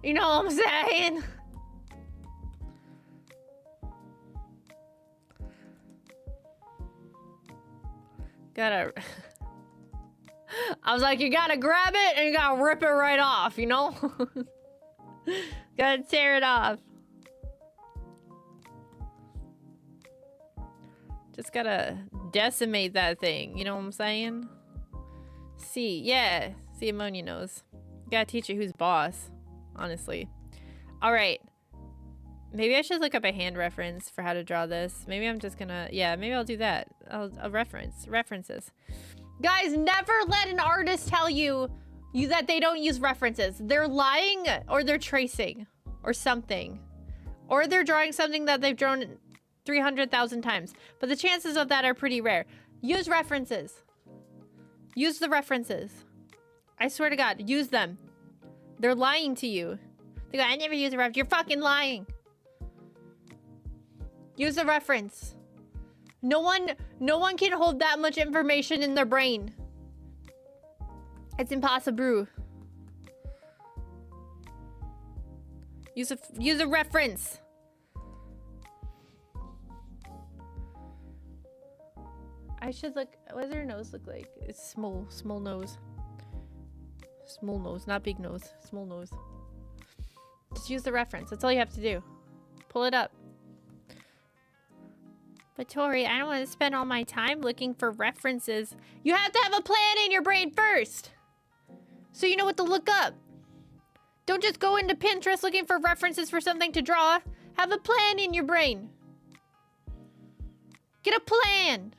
You know what I'm saying? Gotta... I was like, you gotta grab it and you gotta rip it right off, you know? Gotta tear it off. Just gotta decimate that thing, you know what I'm saying? See, yeah. See, ammonia knows. Gotta teach it who's boss, honestly. Alright. Maybe I should look up a hand reference for how to draw this. Maybe I'm just gonna... Yeah, maybe I'll do that. A reference. References. Guys, never let an artist tell you that they don't use references. They're lying or they're tracing or something. Or they're drawing something that they've drawn 300,000 times. But the chances of that are pretty rare. Use references. Use the references. I swear to God, use them. They're lying to you. They go, I never use a reference. You're fucking lying. Use the reference. No one can hold that much information in their brain. It's impossible. Use a reference. I should look. What does her nose look like? It's small nose. Small nose, not big nose. Small nose. Just use the reference. That's all you have to do. Pull it up. But Tori, I don't want to spend all my time looking for references. You have to have a plan in your brain first, so you know what to look up. Don't just go into Pinterest looking for references for something to draw. Have a plan in your brain. Get a plan.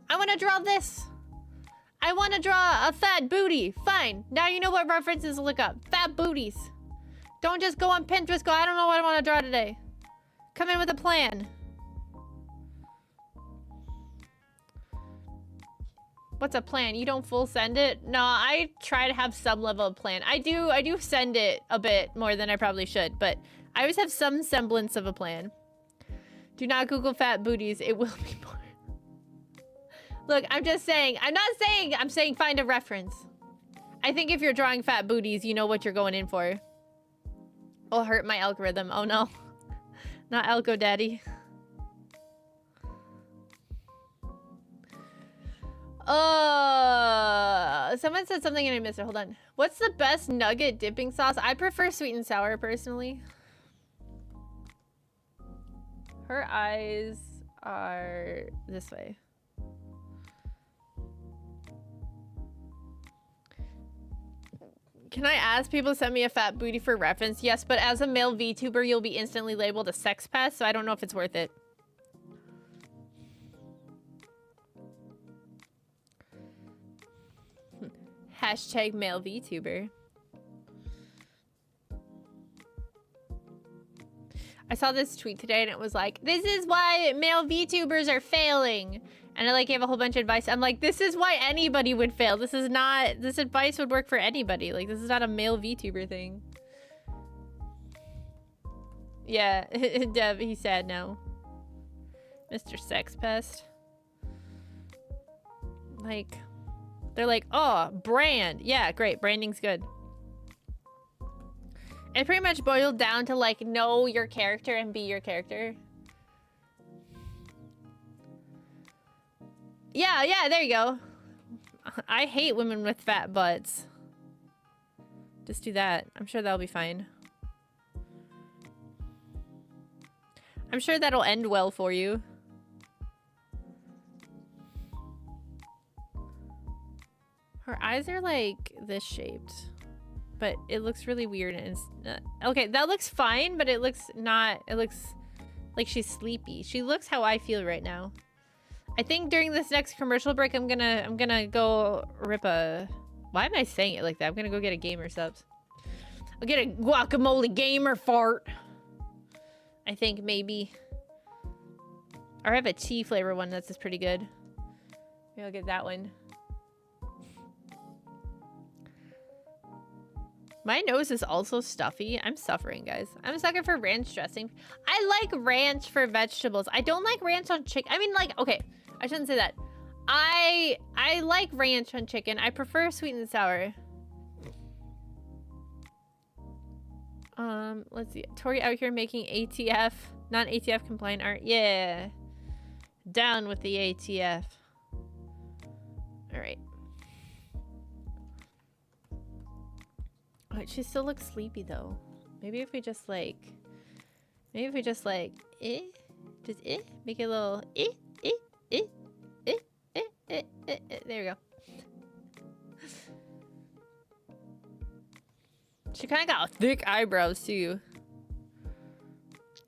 I want to draw this. I want to draw a fat booty. Fine. Now you know what references to look up. Fat booties. Don't just go on Pinterest, go, I don't know what I want to draw today. Come in with a plan. What's a plan? You don't full send it? No, I try to have some level of plan. I do send it a bit more than I probably should, but I always have some semblance of a plan. Do not Google fat booties. It will be more. Look, I'm just saying. I'm saying find a reference. I think if you're drawing fat booties, you know what you're going in for. It'll hurt my algorithm. Oh no. Not Algo Daddy. Someone said something and I missed it. Hold on. What's the best nugget dipping sauce? I prefer sweet and sour personally. Her eyes are this way. Can I ask people to send me a fat booty for reference? Yes, but as a male VTuber, you'll be instantly labeled a sex pest, so I don't know if it's worth it. Hashtag male VTuber. I saw this tweet today and it was like, this is why male VTubers are failing. And I like gave a whole bunch of advice. I'm like, this is why anybody would fail. This is not, this advice would work for anybody. Like, this is not a male VTuber thing. Yeah, Dev, he's sad now. Mr. Sex Pest. Like, they're like, oh, brand. Yeah, great. Branding's good. It pretty much boiled down to like, know your character and be your character. Yeah, there you go. I hate women with fat butts. Just do that. I'm sure that'll be fine. I'm sure that'll end well for you. Her eyes are like this shaped. but it looks really weird. And okay, that looks fine, but it looks not. It looks like she's sleepy. She looks how I feel right now. I think during this next commercial break, I'm gonna go rip a. Why am I saying it like that? I'm gonna go get a gamer subs. I'll get a guacamole gamer fart. I think maybe. Or I have a tea flavor one that's just pretty good. Maybe I'll get that one. My nose is also stuffy. I'm suffering, guys. I'm a sucker for ranch dressing. I like ranch for vegetables. I don't like ranch on chicken. I mean, like, okay, I shouldn't say that. I like ranch on chicken. I prefer sweet and sour. Let's see. Tori out here making ATF, non-ATF compliant art. Yeah. Down with the ATF. All right. Oh, she still looks sleepy though. Maybe if we just like, make it a little there we go. She kind of got thick eyebrows too.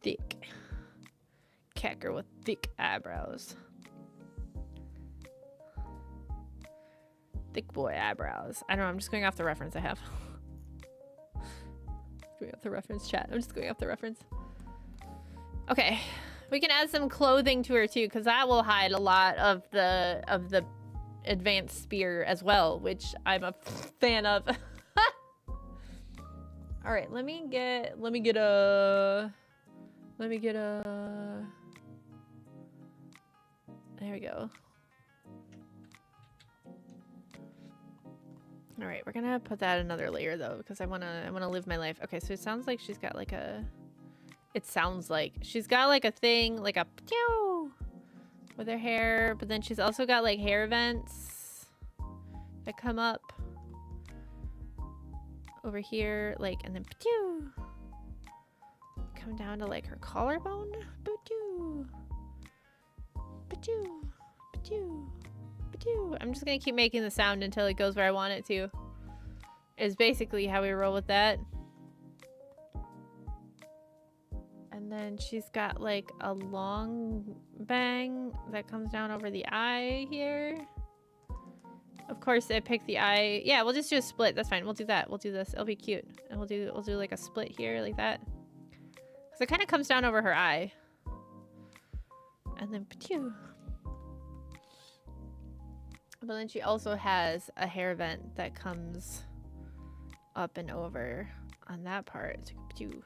Thick. Cat girl with thick eyebrows. Thick boy eyebrows. I don't know, I'm just going off the reference I have. Going off the reference, chat. I'm just going off the reference. Okay. We can add some clothing to her too, because that will hide a lot of the advanced spear as well, which I'm a fan of. All right, let me get a there we go. All right, we're gonna put that another layer though, because I wanna live my life. Okay, so it sounds like she's got like a, it sounds like she's got like a thing, like a pew with her hair, but then she's also got like hair vents that come up over here, like, and then pew come down to like her collarbone. Pew, pew, pew. I'm just gonna keep making the sound until it goes where I want it to. Is basically how we roll with that. And then she's got like a long bang that comes down over the eye here. Of course, I picked the eye. Yeah, we'll just do a split. That's fine. We'll do that. We'll do this. It'll be cute. And we'll do like a split here like that. Because it kind of comes down over her eye. And then pew. But then she also has a hair vent that comes up and over on that part. It's like pew.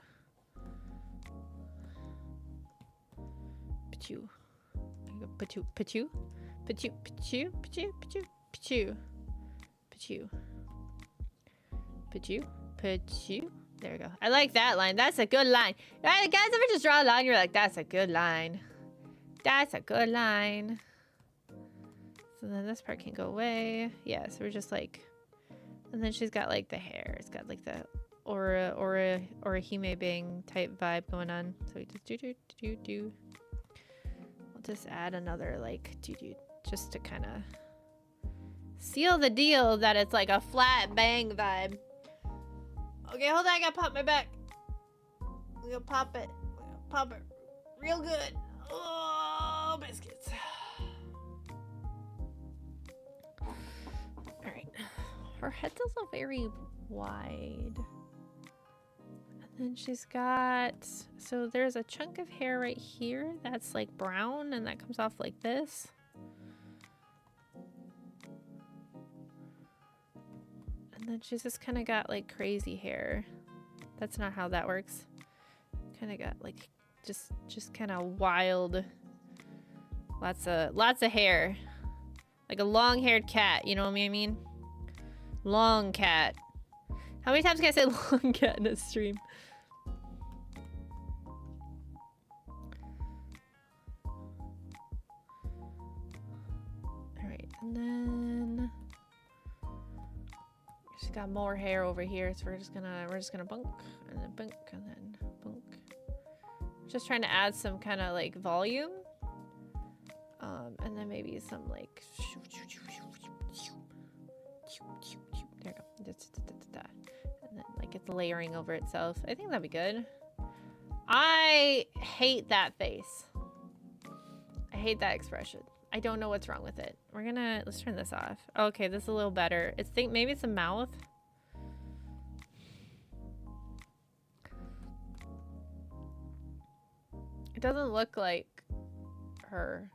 Pew. Pew. Pew. Pew. Pew. Pew. Pew. Pew. Pew. Pew. Pew. There we go. I like that line. That's a good line. Right, guys, ever just draw a line, you're like, that's a good line. That's a good line. So then this part can go away. Yeah, so we're just like, and then she's got like the hair. It's got like the aura Hime Bang type vibe going on. So we just do. We'll just add another like do just to kind of seal the deal that it's like a flat bang vibe. Okay, hold on, I gotta pop my back. We're gonna pop it. We're gonna pop it real good. Oh, biscuits. Alright. Her head's also very wide. And then she's got, so there's a chunk of hair right here that's like brown and that comes off like this. And then she's just kind of got like crazy hair. That's not how that works. Kind of got like just kind of wild. Lots of hair. Like a long-haired cat, you know what I mean? Long cat. How many times can I say long cat in a stream? Alright, and then she's got more hair over here, so we're just gonna bunk and then bunk and then bunk. Just trying to add some kind of like volume. And then maybe some like there we go. And then like it's layering over itself. I think that'd be good. I hate that face. I hate that expression. I don't know what's wrong with it. Let's turn this off. Okay, this is a little better. Maybe it's a mouth. It doesn't look like her.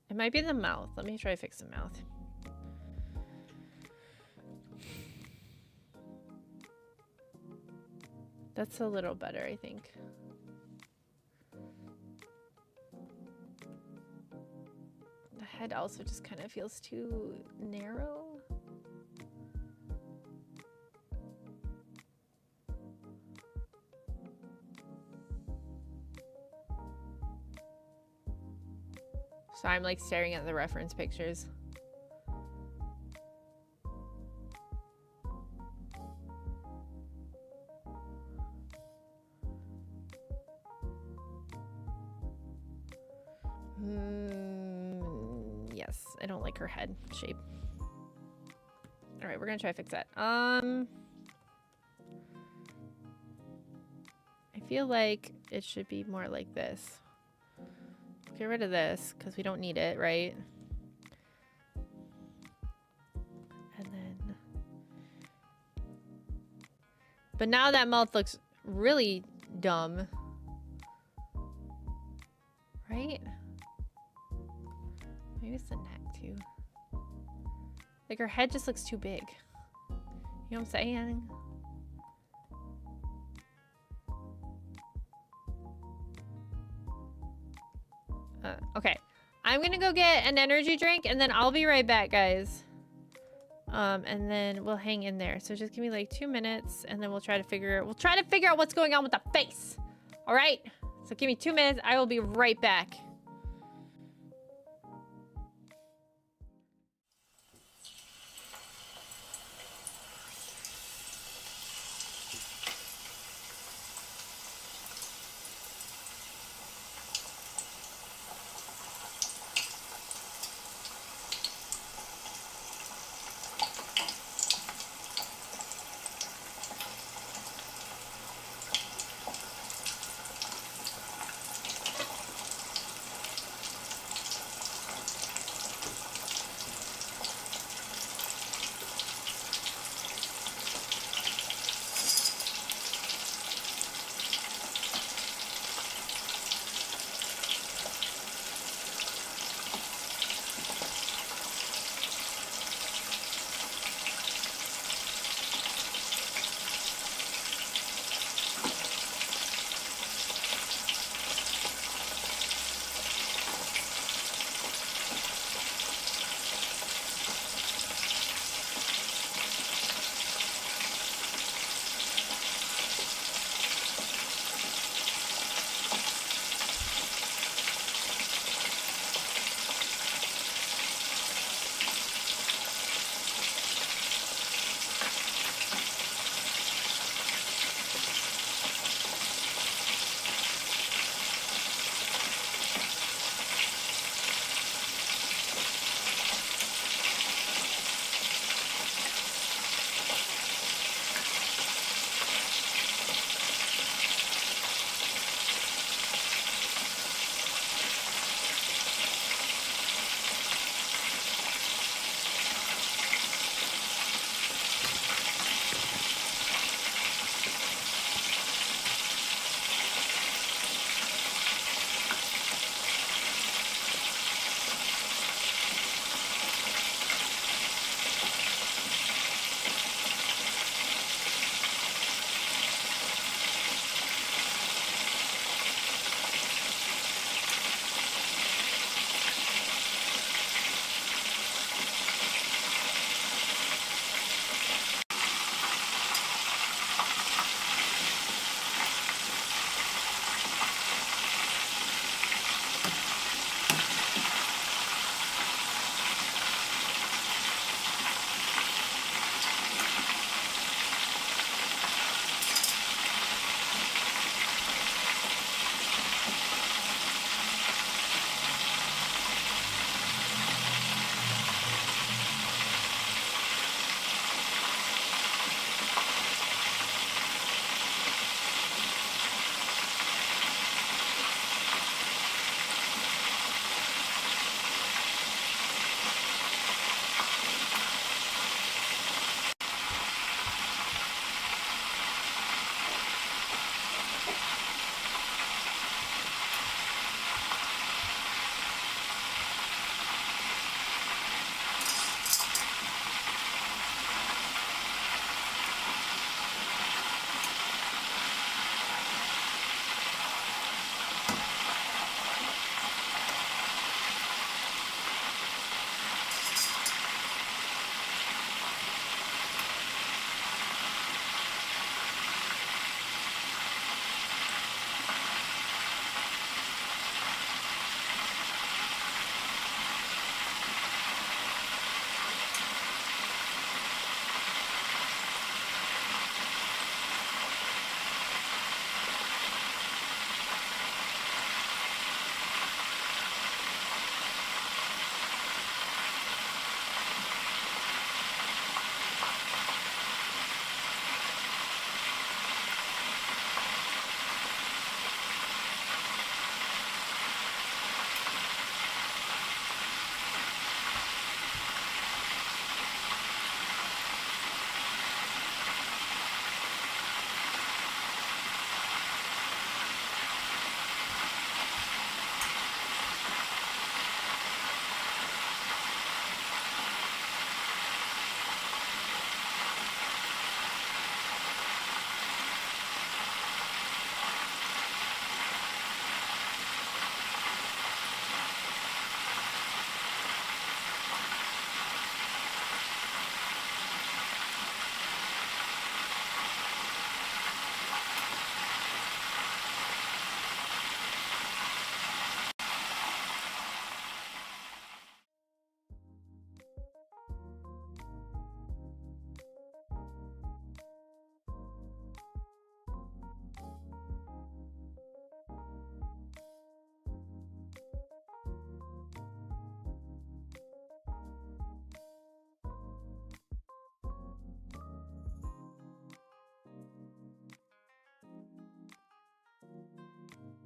It might be the mouth. Let me try to fix the mouth. That's a little better, I think. The head also just kind of feels too narrow. So I'm like staring at the reference pictures. Yes, I don't like her head shape. All right, we're gonna try to fix that. I feel like it should be more like this. Get rid of this because we don't need it, right? And then, but now that mouth looks really dumb, right? Maybe it's the neck too. Like her head just looks too big. You know what I'm saying? Okay, I'm gonna go get an energy drink and then I'll be right back, guys. And then we'll hang in there. So just give me like 2 minutes and then we'll try to figure out what's going on with the face. All right, so give me 2 minutes. I will be right back.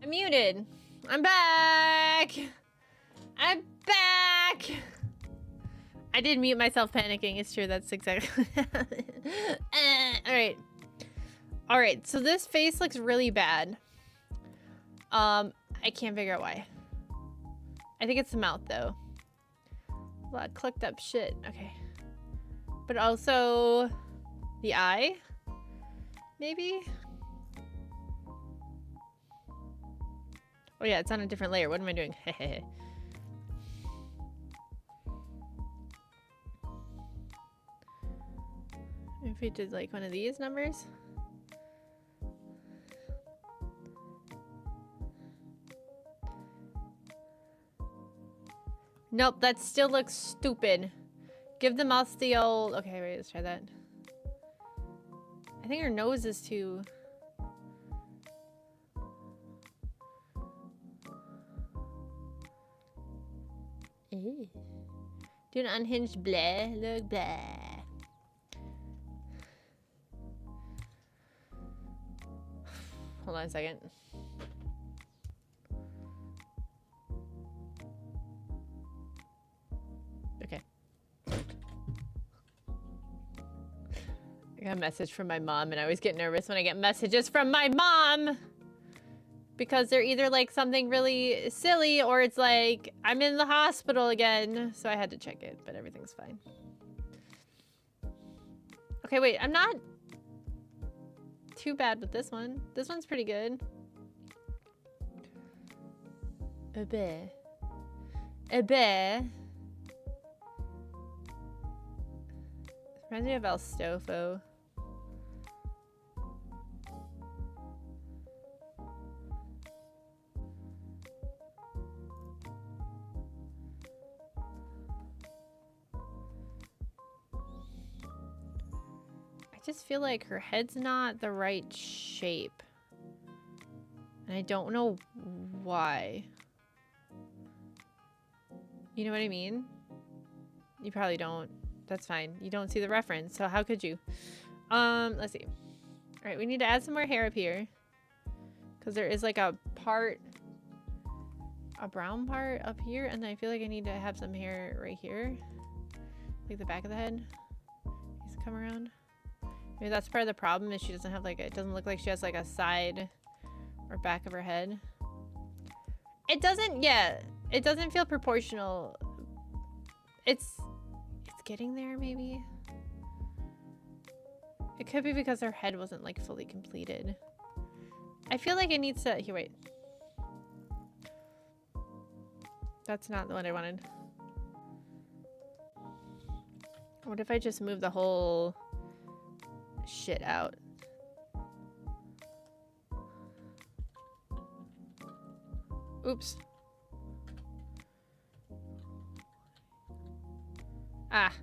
I'm muted. I'm back. I'm back. I did mute myself panicking. It's true. That's exactly. All right. All right. So this face looks really bad. I can't figure out why. I think it's the mouth though. A lot of clicked up shit. Okay. But also the eye, maybe? Oh yeah, it's on a different layer. What am I doing? If we did like one of these numbers. Nope, that still looks stupid. Give the mouth the old... Okay, wait, let's try that. I think her nose is too... Ew. Do an unhinged blah, look blah. Hold on a second. Okay. I got a message from my mom, and I always get nervous when I get messages from my mom. Because they're either like something really silly or it's like, I'm in the hospital again. So I had to check it, but everything's fine. Okay, wait, I'm not too bad with this one. This one's pretty good. A bit. A bit. Reminds me of El Stofo. I just feel like her head's not the right shape. And I don't know why. You know what I mean? You probably don't. That's fine. You don't see the reference, so how could you? Let's see. All right, we need to add some more hair up here. Because there is like a part, a brown part up here, and then I feel like I need to have some hair right here. Like the back of the head. Needs to come around. Maybe that's part of the problem is she doesn't have like, it doesn't look like she has like a side or back of her head. It doesn't, yeah, it doesn't feel proportional. It's getting there maybe. It could be because her head wasn't like fully completed. I feel like it needs to, here, wait. That's not the one I wanted. What if I just move the whole shit out? Oops. Ah.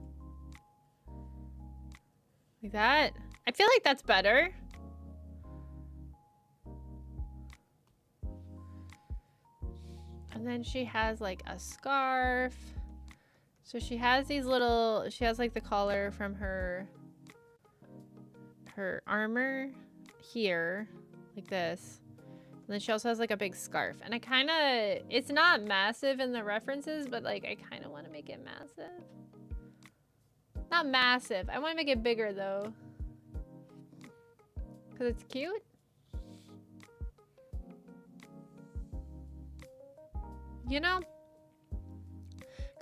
Like that? I feel like that's better. And then she has like a scarf. So she has these little, she has like the collar from her armor here, like this. And then she also has like a big scarf. And I kind of, it's not massive in the references, but like I kind of want to make it massive. Not massive. I want to make it bigger though. Because it's cute. You know?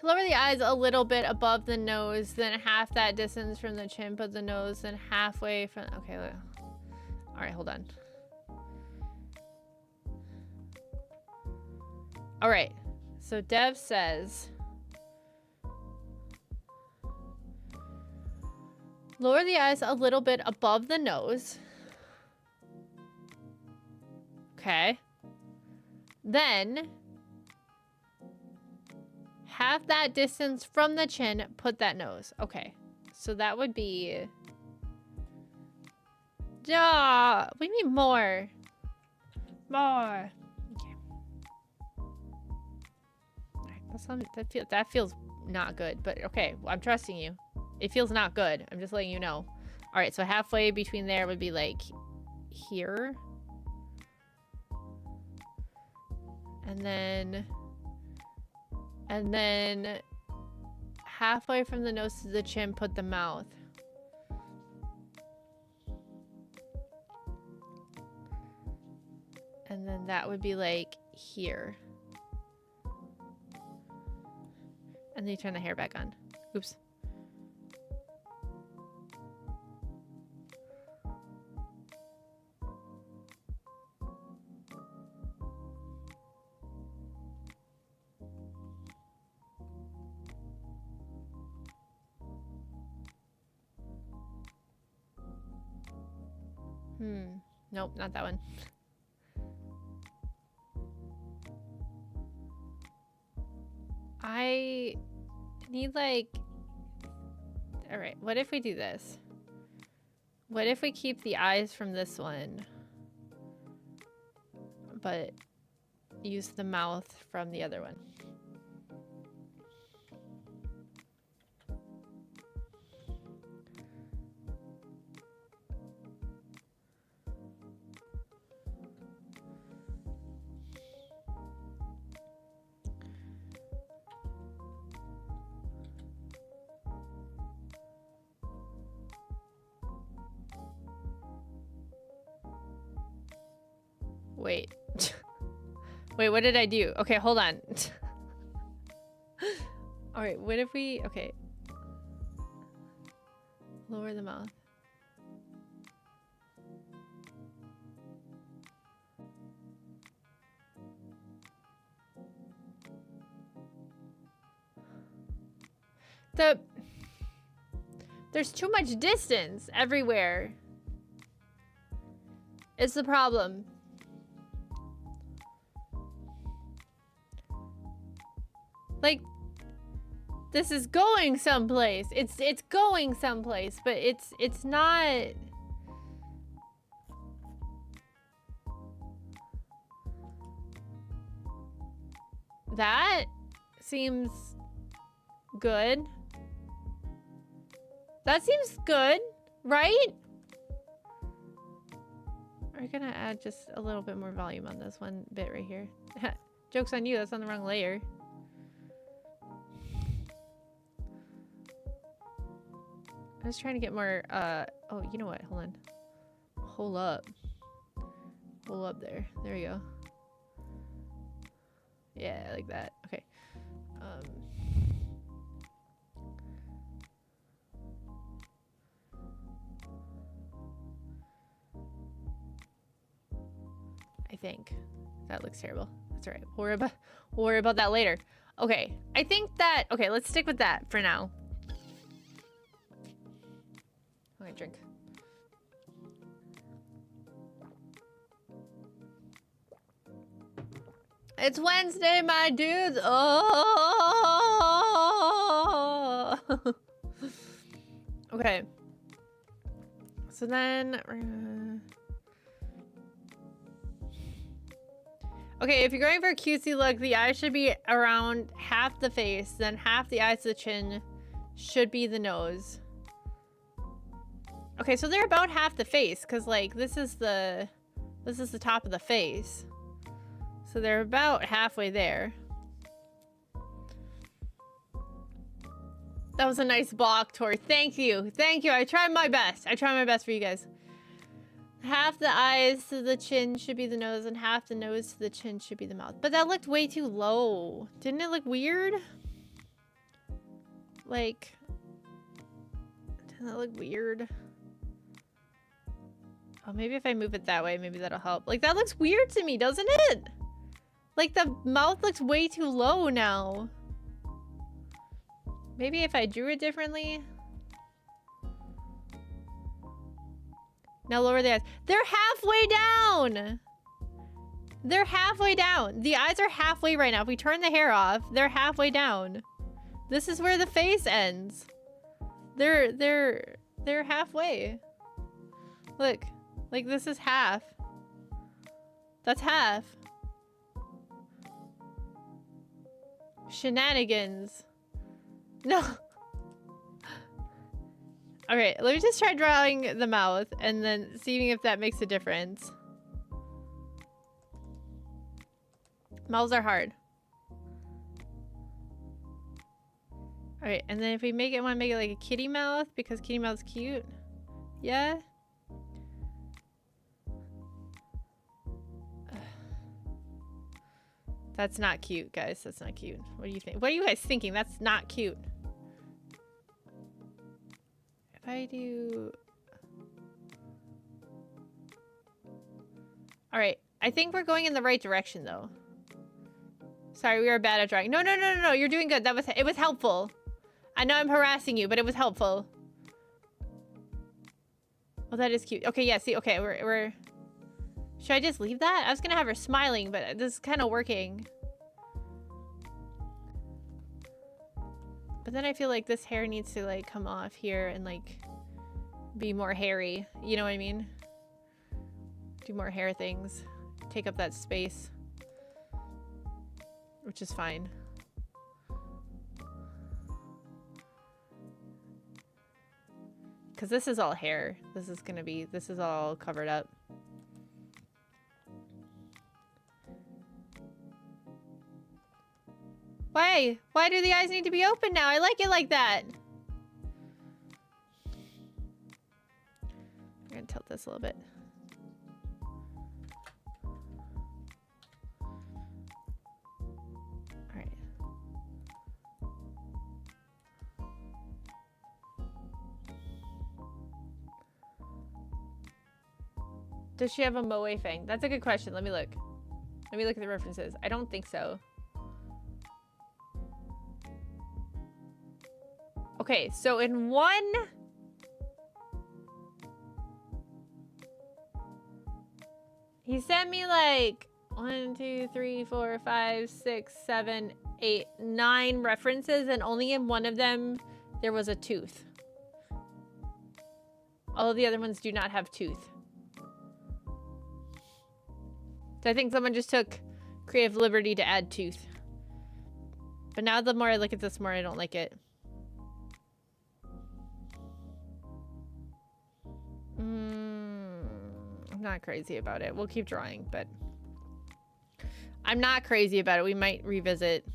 Lower the eyes a little bit above the nose, then half that distance from the chin, but the nose then halfway from, okay, all right, hold on. All right, so Dev says, lower the eyes a little bit above the nose. Okay. Then half that distance from the chin, put that nose. Okay. So that would be... Duh! We need more. More. Okay. Alright, that feels not good, but okay. Well, I'm trusting you. It feels not good. I'm just letting you know. Alright, so halfway between there would be like here. And then halfway from the nose to the chin, put the mouth. And then that would be like here. And then you turn the hair back on. Oops. Nope, not that one. I need like... Alright, what if we do this? What if we keep the eyes from this one, but use the mouth from the other one? Wait. Wait, what did I do? Okay, hold on. Alright, what if we... Okay. Lower the mouth. There's too much distance everywhere. It's the problem. Like, this is going someplace. It's going someplace, but it's not. That seems good. That seems good, right? We're gonna add just a little bit more volume on this one bit right here. Joke's on you, that's on the wrong layer. I was trying to get more, oh, you know what? Hold on. Hold up. Hold up there. There we go. Yeah, like that. Okay. I think. That looks terrible. That's alright. We'll worry about that later. Okay. I think that... Okay, let's stick with that for now. I'm gonna drink. It's Wednesday, my dudes. Oh. Okay. So then we're gonna... Okay, if you're going for a cutesy look, the eyes should be around half the face, then half the eyes to the chin should be the nose. Okay, so they're about half the face, because like this is the top of the face. So they're about halfway there. That was a nice block, Tori. Thank you. Thank you. I tried my best. I tried my best for you guys. Half the eyes to the chin should be the nose, and half the nose to the chin should be the mouth. But that looked way too low. Didn't it look weird? Like, didn't that look weird? Oh, maybe if I move it that way, maybe that'll help. Like, that looks weird to me, doesn't it? Like, the mouth looks way too low now. Maybe if I drew it differently. Now lower the eyes. They're halfway down! They're halfway down. The eyes are halfway right now. If we turn the hair off, they're halfway down. This is where the face ends. They're halfway. Look. Like, this is half. That's half. Shenanigans. No. Okay, let me just try drawing the mouth and then seeing if that makes a difference. Mouths are hard. All right, and then if we want to make it like a kitty mouth because kitty mouth's cute. Yeah. That's not cute, guys. That's not cute. What do you think? What are you guys thinking? That's not cute. If I do... All right. I think we're going in the right direction, though. Sorry, we are bad at drawing. No, no, no, no, no. You're doing good. It was helpful. I know I'm harassing you, but it was helpful. Oh, that is cute. Okay, yeah, see, okay, we're... Should I just leave that? I was gonna have her smiling, but this is kind of working. But then I feel like this hair needs to, like, come off here and, like, be more hairy. You know what I mean? Do more hair things. Take up that space. Which is fine. Because this is all hair. This is all covered up. Why? Why do the eyes need to be open now? I like it like that. I'm gonna tilt this a little bit. All right. Does she have a moe fang? That's a good question. Let me look. Let me look at the references. I don't think so. Okay, so in one... He sent me like 1, 2, 3, 4, 5, 6, 7, 8, 9 references, and only in one of them there was a tooth. All of the other ones do not have tooth. So I think someone just took creative liberty to add tooth. But now the more I look at this, the more I don't like it. I'm not crazy about it. We'll keep drawing, but I'm not crazy about it. We might revisit.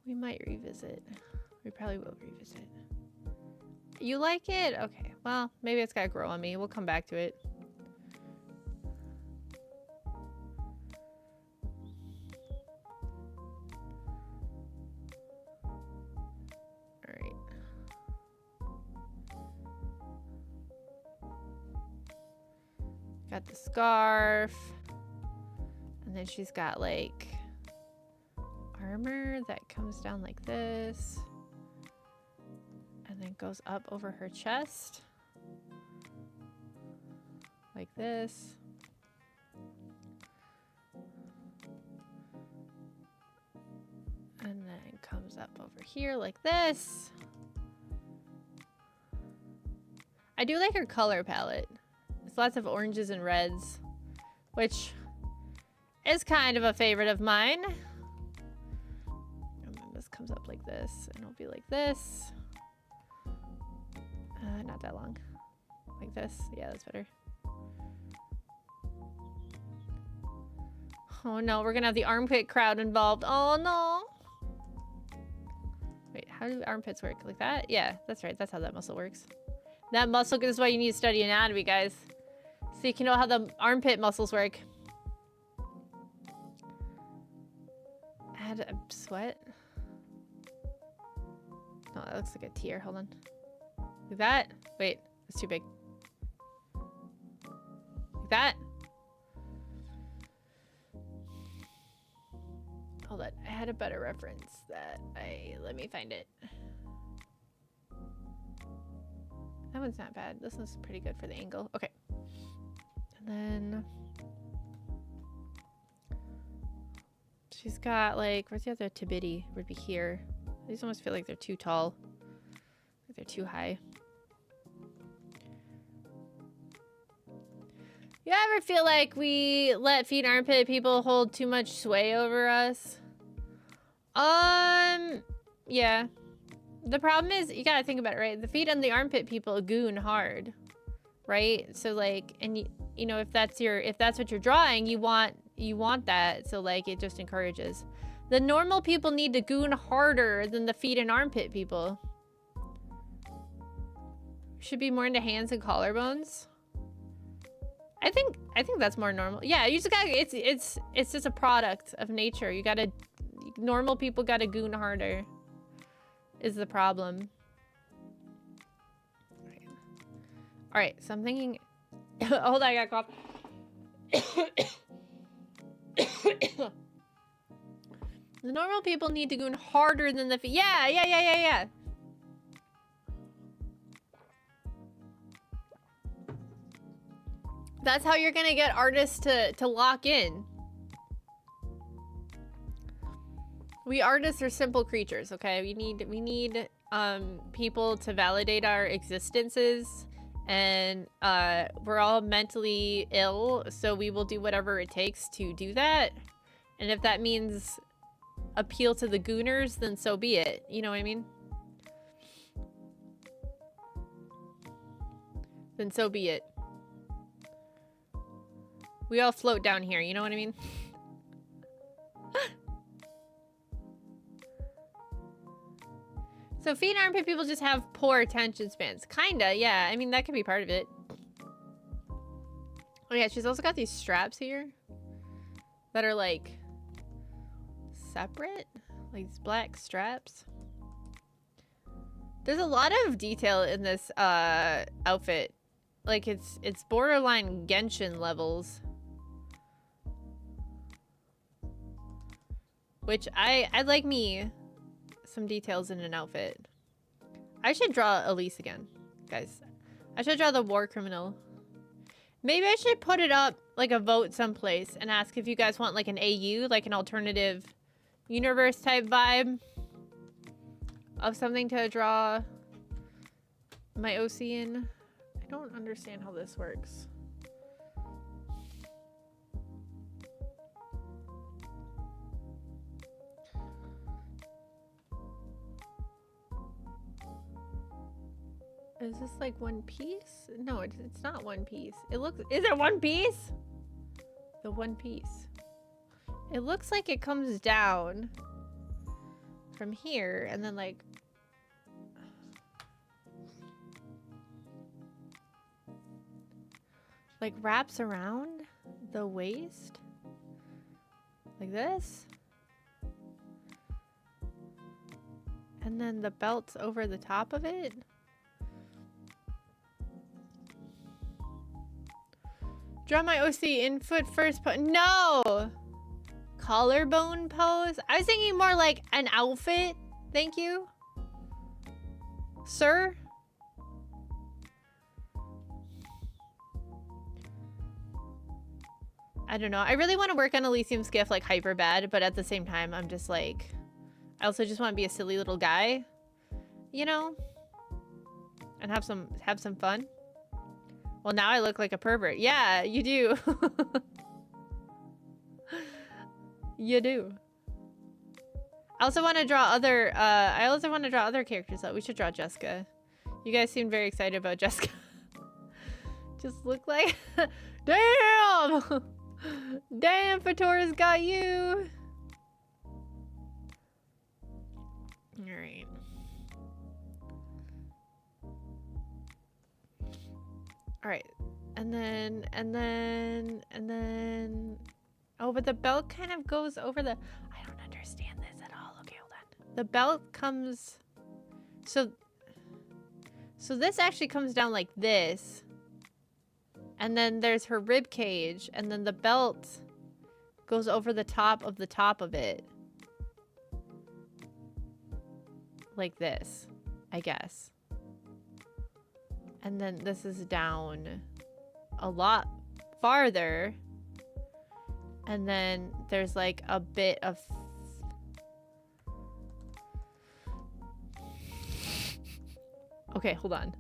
We might revisit. We probably will revisit. You like it? Okay. Well, maybe it's gotta grow on me. We'll come back to it. Alright. Got the scarf. And then she's got like armor that comes down like this. And then goes up over her chest. Like this. And then comes up over here like this. I do like her color palette. There's lots of oranges and reds, which is kind of a favorite of mine. And then this comes up like this, and it'll be like this. Not that long. Like this. Yeah, that's better. Oh no, we're gonna have the armpit crowd involved. Oh no. Wait, how do armpits work? Like that? Yeah, that's right. That's how that muscle works. That muscle is why you need to study anatomy, guys. So you can know how the armpit muscles work. Add a sweat. No, that looks like a tear. Hold on. Like that? Wait, it's too big. Like that? Hold on, I had a better reference that let me find it. That one's not bad. This one's pretty good for the angle. Okay. And then she's got like, where's the other tibidi? Would be here. These almost feel like they're too tall. Like they're too high. You ever feel like we let feet and armpit people hold too much sway over us? Yeah. The problem is, you gotta think about it, right? The feet and the armpit people goon hard, right? So like, and you know, if that's what you're drawing, you want that. So like, it just encourages. The normal people need to goon harder than the feet and armpit people. Should be more into hands and collarbones. I think that's more normal. Yeah, you just gotta, it's just a product of nature. You gotta, normal people gotta goon harder is the problem. All right, so I'm thinking, hold on, I got cough. The normal people need to goon harder than the, yeah. That's how you're gonna get artists to lock in. We artists are simple creatures, okay? We need people to validate our existences, and we're all mentally ill, so we will do whatever it takes to do that. And if that means appeal to the gooners, then so be it. You know what I mean? Then so be it. We all float down here, you know what I mean? So feet and armpit people just have poor attention spans. Kinda, yeah. I mean, that could be part of it. Oh yeah, she's also got these straps here that are like separate, like these black straps. There's a lot of detail in this outfit. Like it's borderline Genshin levels. Which I'd like me some details in an outfit. I should draw Elise again, guys. I should draw the war criminal. Maybe I should put it up like a vote someplace and ask if you guys want like an AU, like an alternative universe type vibe of something to draw my OC in. I don't understand how this works. Is this like One Piece? No, it's not One Piece. It looks, is it One Piece? The One Piece. It looks like it comes down from here and then like wraps around the waist like this. And then the belt's over the top of it. Draw my OC in foot first pose. No! Collarbone pose? I was thinking more like an outfit. Thank you. Sir? I don't know. I really want to work on Elysium's gift like hyper bad, but at the same time, I'm just like, I also just want to be a silly little guy, you know? And have some fun. Well, now I look like a pervert. Yeah, you do. You do. I also want to draw other characters though. We should draw Jessica. You guys seem very excited about Jessica. Just look like damn! Damn, Fatora's got you. Alright. Alright. And then oh, but the belt kind of goes over the, I don't understand this at all. Okay, hold on. The belt comes, so this actually comes down like this. And then there's her rib cage, and then the belt goes over the top of it. Like this, I guess. And then this is down a lot farther. And then there's like a bit of... Okay, hold on.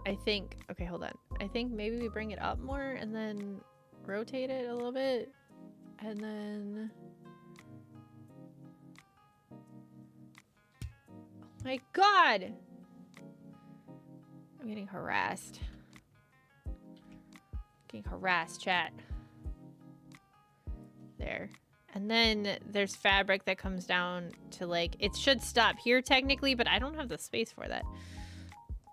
I think, okay, hold on. I think maybe we bring it up more and then rotate it a little bit. And then... Oh my god! I'm getting harassed. Getting harassed, chat. There. And then there's fabric that comes down to like... It should stop here technically, but I don't have the space for that.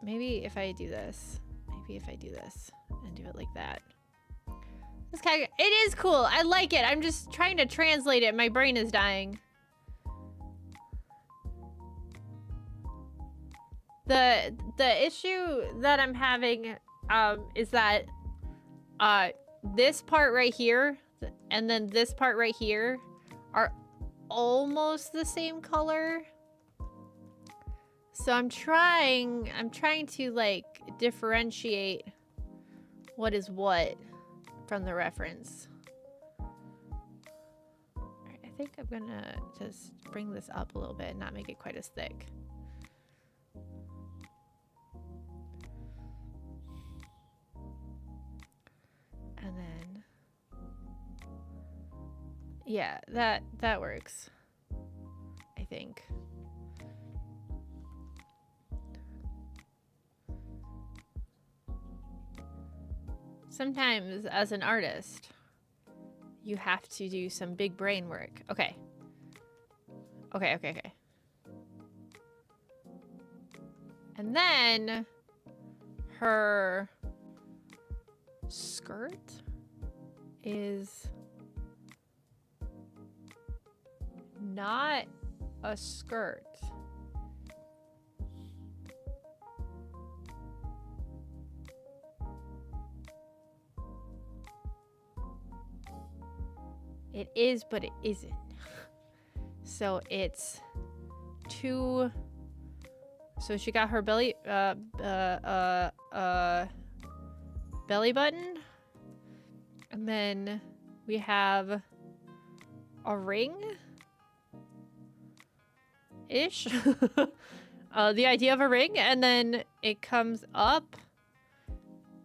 Maybe if I do this. Maybe if I do this and do it like that. This kind of, it is cool. I like it. I'm just trying to translate it. My brain is dying. The issue that I'm having is that this part right here and then this part right here are almost the same color. So I'm trying to like differentiate what is what from the reference. Alright, I think I'm gonna just bring this up a little bit and not make it quite as thick. And then, yeah, that works, I think. Sometimes, as an artist, you have to do some big brain work. Okay. Okay. And then her skirt is not a skirt. It is, but it isn't. So it's two. So she got her belly button, and then we have a ring ish. The idea of a ring, and then it comes up.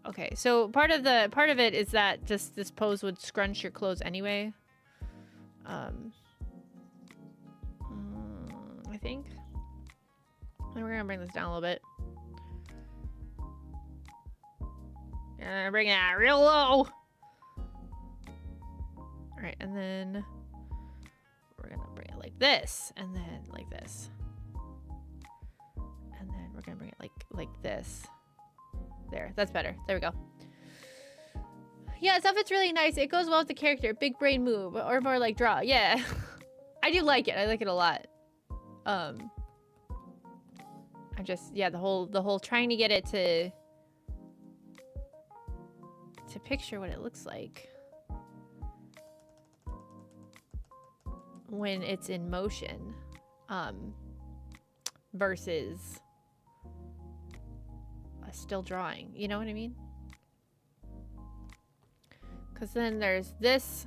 Okay, so part of it is that just this pose would scrunch your clothes anyway. I think. And we're gonna bring this down a little bit. And bring it real low. Alright, and then we're gonna bring it like this, and then like this. And then we're gonna bring it like this. There, that's better. There we go. Yeah, stuff it's really nice. It goes well with the character. Big brain move, or more like draw. Yeah. I do like it. I like it a lot. I'm just, yeah, the whole trying to get it to picture what it looks like when it's in motion, versus a still drawing. You know what I mean? Because then there's this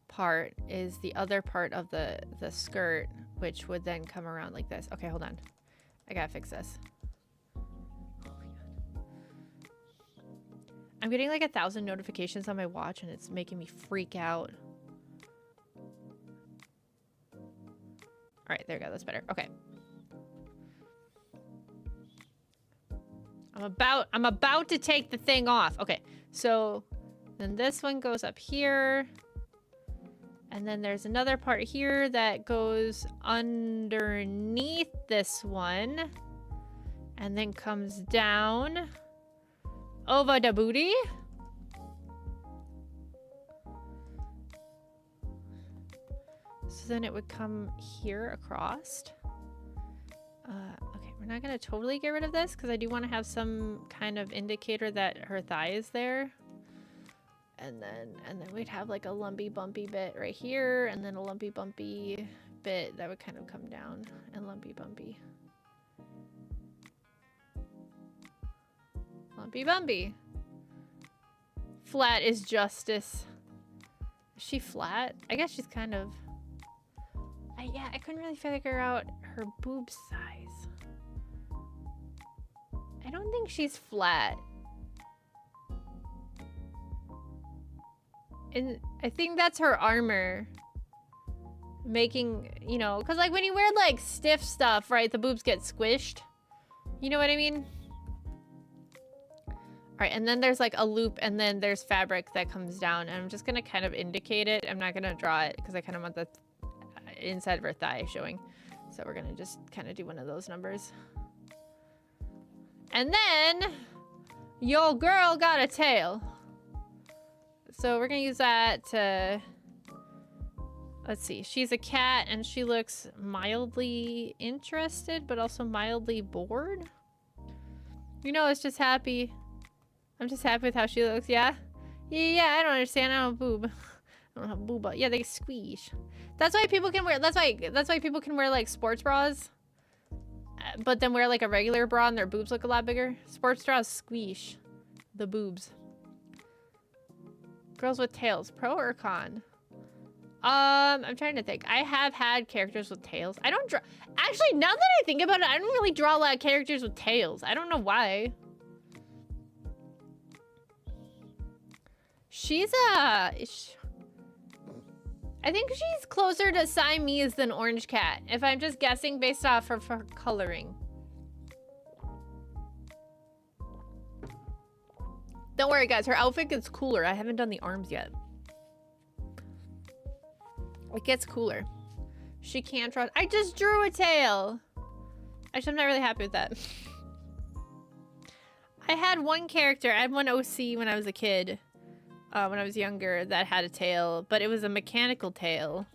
part is the other part of the skirt, which would then come around like this. Okay, hold on. I gotta fix this. Oh my God. I'm getting like 1,000 notifications on my watch and it's making me freak out. All right, there we go. That's better. Okay. I'm about to take the thing off. Okay. So then this one goes up here. And then there's another part here that goes underneath this one. And then comes down over the booty. So then it would come here across. Okay, we're not gonna totally get rid of this because I do want to have some kind of indicator that her thigh is there. And then we'd have like a lumpy bumpy bit right here, and then a lumpy bumpy bit that would kind of come down, and lumpy bumpy. Lumpy bumpy. Flat is justice. Is she flat? I guess she's kind of... yeah, I couldn't really figure out her boob size. I don't think she's flat. And I think that's her armor. Making, you know, because like when you wear like stiff stuff, right, the boobs get squished. You know what I mean? All right, and then there's like a loop, and then there's fabric that comes down, and I'm just gonna kind of indicate it. I'm not gonna draw it because I kind of want the inside of her thigh showing. So we're gonna just kind of do one of those numbers. And then your girl got a tail. So we're gonna use that to, let's see, she's a cat and she looks mildly interested, but also mildly bored. You know, it's just happy. I'm just happy with how she looks, yeah? Yeah, I don't understand. I don't boob. I don't have booba. Yeah, they squeeze. That's why people can wear, that's why people can wear like sports bras. But then wear like a regular bra and their boobs look a lot bigger. Sports bras squeeze the boobs. Girls with tails, pro or con? I'm trying to think. I have had characters with tails. I don't draw. Actually, now that I think about it, I don't really draw a lot of characters with tails. I don't know why. She's a. I think she's closer to Siamese than Orange Cat, if I'm just guessing based off of her coloring. Don't worry, guys. Her outfit gets cooler. I haven't done the arms yet. It gets cooler. She can't draw. I just drew a tail. Actually, I'm not really happy with that. I had one character. I had one OC when I was a kid. When I was younger, that had a tail, but it was a mechanical tail.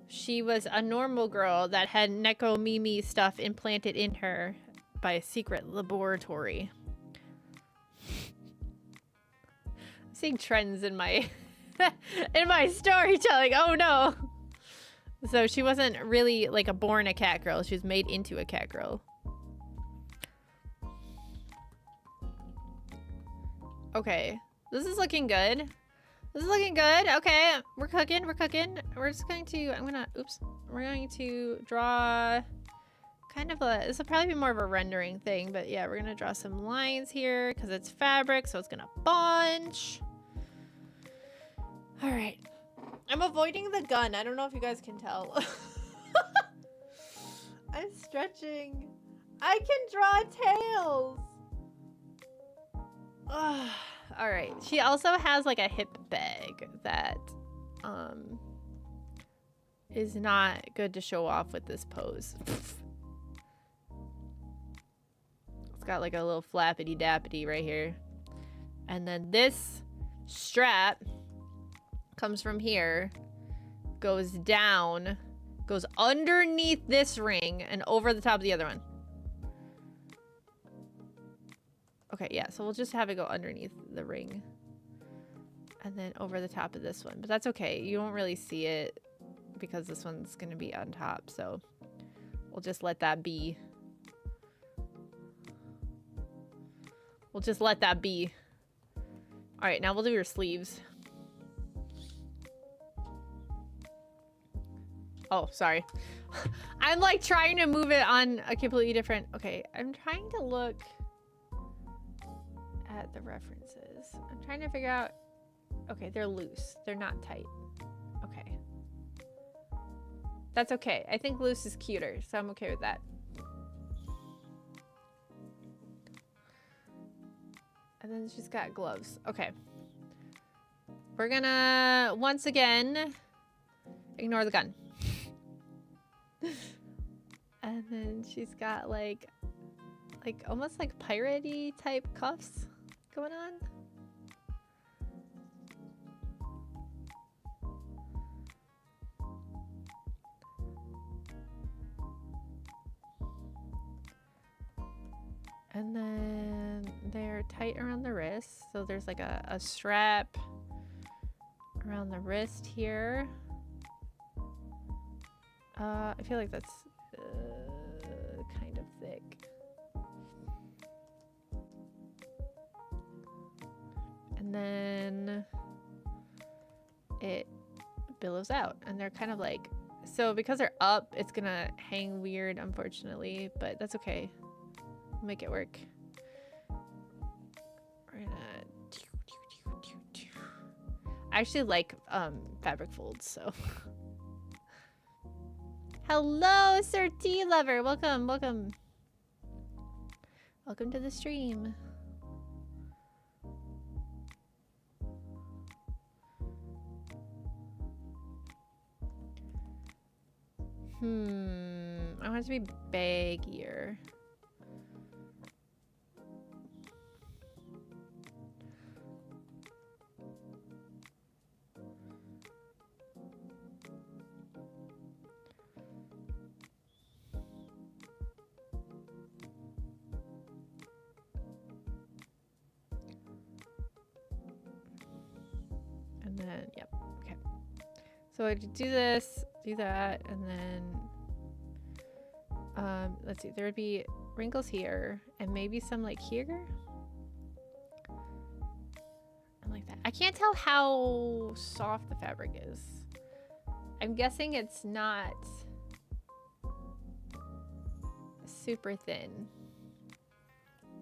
She was a normal girl that had Neko Mimi stuff implanted in her by a secret laboratory. I'm seeing trends in my in my storytelling. Oh no. So she wasn't really like born a cat girl. She was made into a cat girl. Okay. This is looking good. This is looking good. Okay, we're cooking. We're cooking. We're just going to, we're going to draw kind of a, this will probably be more of a rendering thing, but yeah, we're going to draw some lines here because it's fabric, so it's going to bunch. All right. I'm avoiding the gun. I don't know if you guys can tell. I'm stretching. I can draw tails. Ugh. All right. She also has like a hip bag that is not good to show off with this pose. It's got like a little flappity dappity right here. And then this strap comes from here, goes down, goes underneath this ring and over the top of the other one. Okay, yeah, so we'll just have it go underneath the ring. And then over the top of this one. But that's okay. You won't really see it because this one's going to be on top. So we'll just let that be. We'll just let that be. All right, now we'll do your sleeves. Oh, sorry. I'm like trying to move it on a completely different... Okay, I'm trying to look at the references. I'm trying to figure out... Okay, they're loose. They're not tight. Okay. That's okay. I think loose is cuter, so I'm okay with that. And then she's got gloves. Okay. We're gonna, once again, ignore the gun. And then she's got like almost like pirate-y type cuffs going on. And then they're tight around the wrist. So there's like a strap around the wrist here. I feel like that's kind of thick. And then it billows out. And they're kind of like, so because they're up, it's gonna hang weird, unfortunately, but that's okay. We'll make it work. We're gonna... I actually like fabric folds, so. Hello, Sir Tea Lover. Welcome, welcome. Welcome to the stream. I want it to be baggier. And then, yep, okay. So I could do this, do that, and then, let's see, there would be wrinkles here, and maybe some like here. And like that. I can't tell how soft the fabric is. I'm guessing it's not super thin.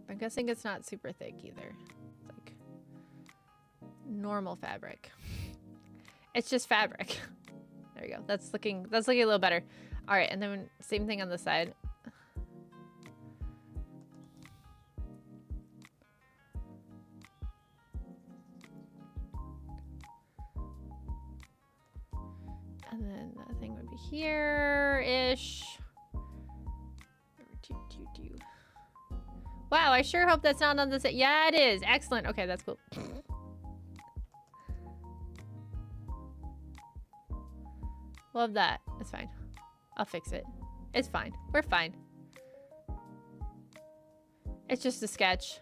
I'm guessing it's not super thick either. It's like normal fabric. It's just fabric. There we go. That's looking a little better. All right, and then same thing on the side. And then the thing would be here-ish. Wow, I sure hope that's not on the side. Yeah, it is. Excellent. Okay, that's cool. Love that. It's fine. I'll fix it. It's fine. We're fine. It's just a sketch.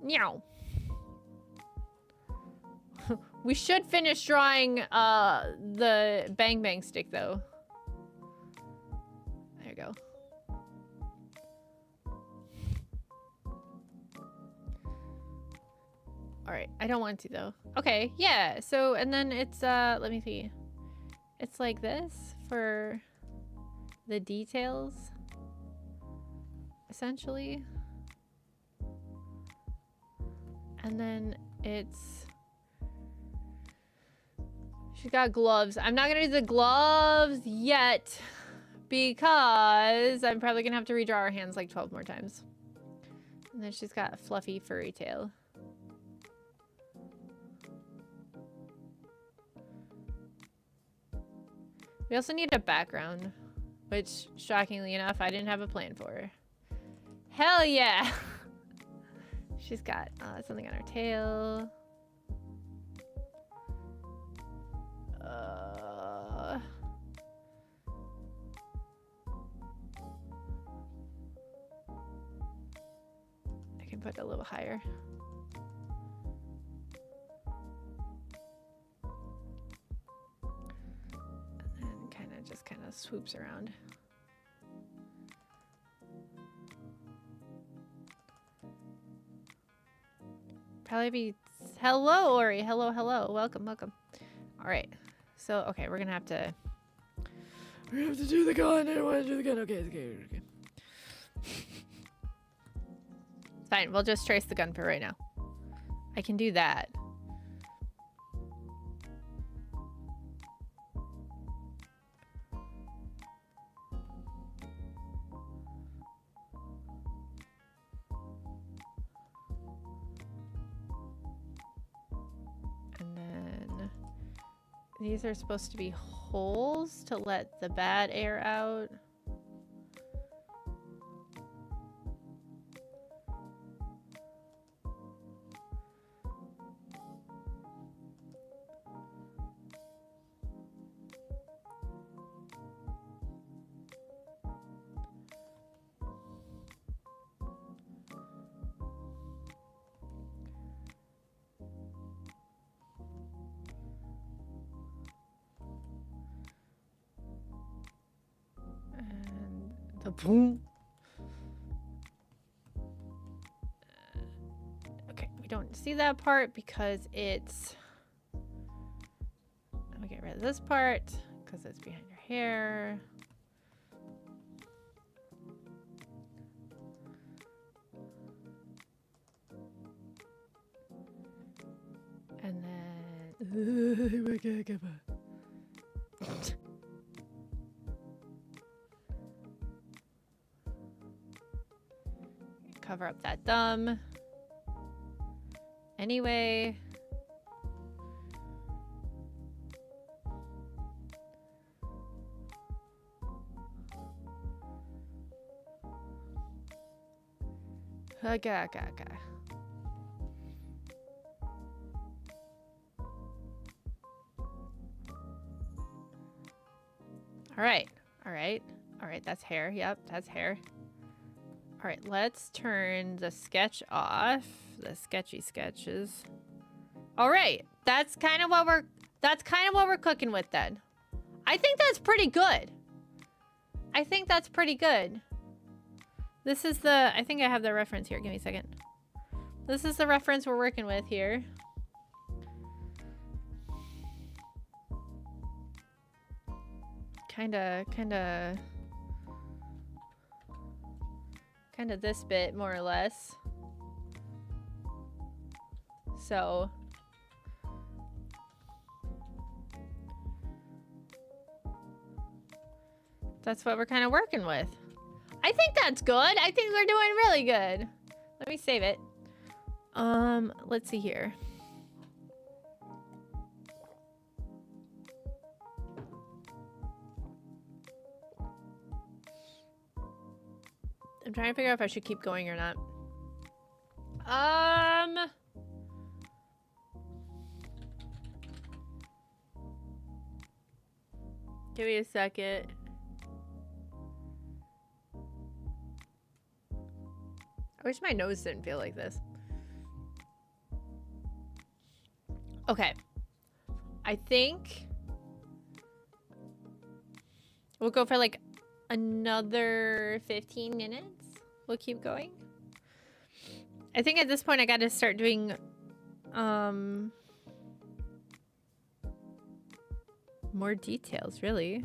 Meow. We should finish drawing the bang bang stick though. There you go. All right, I don't want to though. Okay, yeah. So and then it's let me see. It's like this for the details, essentially. And then it's she's got gloves. I'm not gonna do the gloves yet because I'm probably gonna have to redraw her hands like 12 more times. And then she's got a fluffy furry tail. We also need a background, which, shockingly enough, I didn't have a plan for. Hell yeah! She's got something on her tail. I can put it a little higher. Just kind of swoops around. Probably be hello, Ori. Hello, hello. Welcome, welcome. All right. So, okay, we're gonna have to do the gun. I don't want to do the gun. Okay, okay, okay. Fine. We'll just trace the gun for right now. I can do that. These are supposed to be holes to let the bad air out. Boom. Okay, we don't see that part because it's... I'm gonna get rid of this part because it's behind your hair. Cover up that thumb. Anyway. Okay. All right, that's hair. Yep, that's hair. All right, let's turn the sketch off. The sketchy sketches. All right, that's kind of what we're cooking with then. I think that's pretty good. This is the, I think I have the reference here. Give me a second. This is the reference we're working with here. Kinda this bit, more or less. So that's what we're kind of working with. I think that's good. I think we're doing really good. Let me save it. Let's see here. I'm trying to figure out if I should keep going or not. Give me a second. I wish my nose didn't feel like this. Okay. I think we'll go for like another 15 minutes. We'll keep going. I think at this point I gotta start doing more details, really.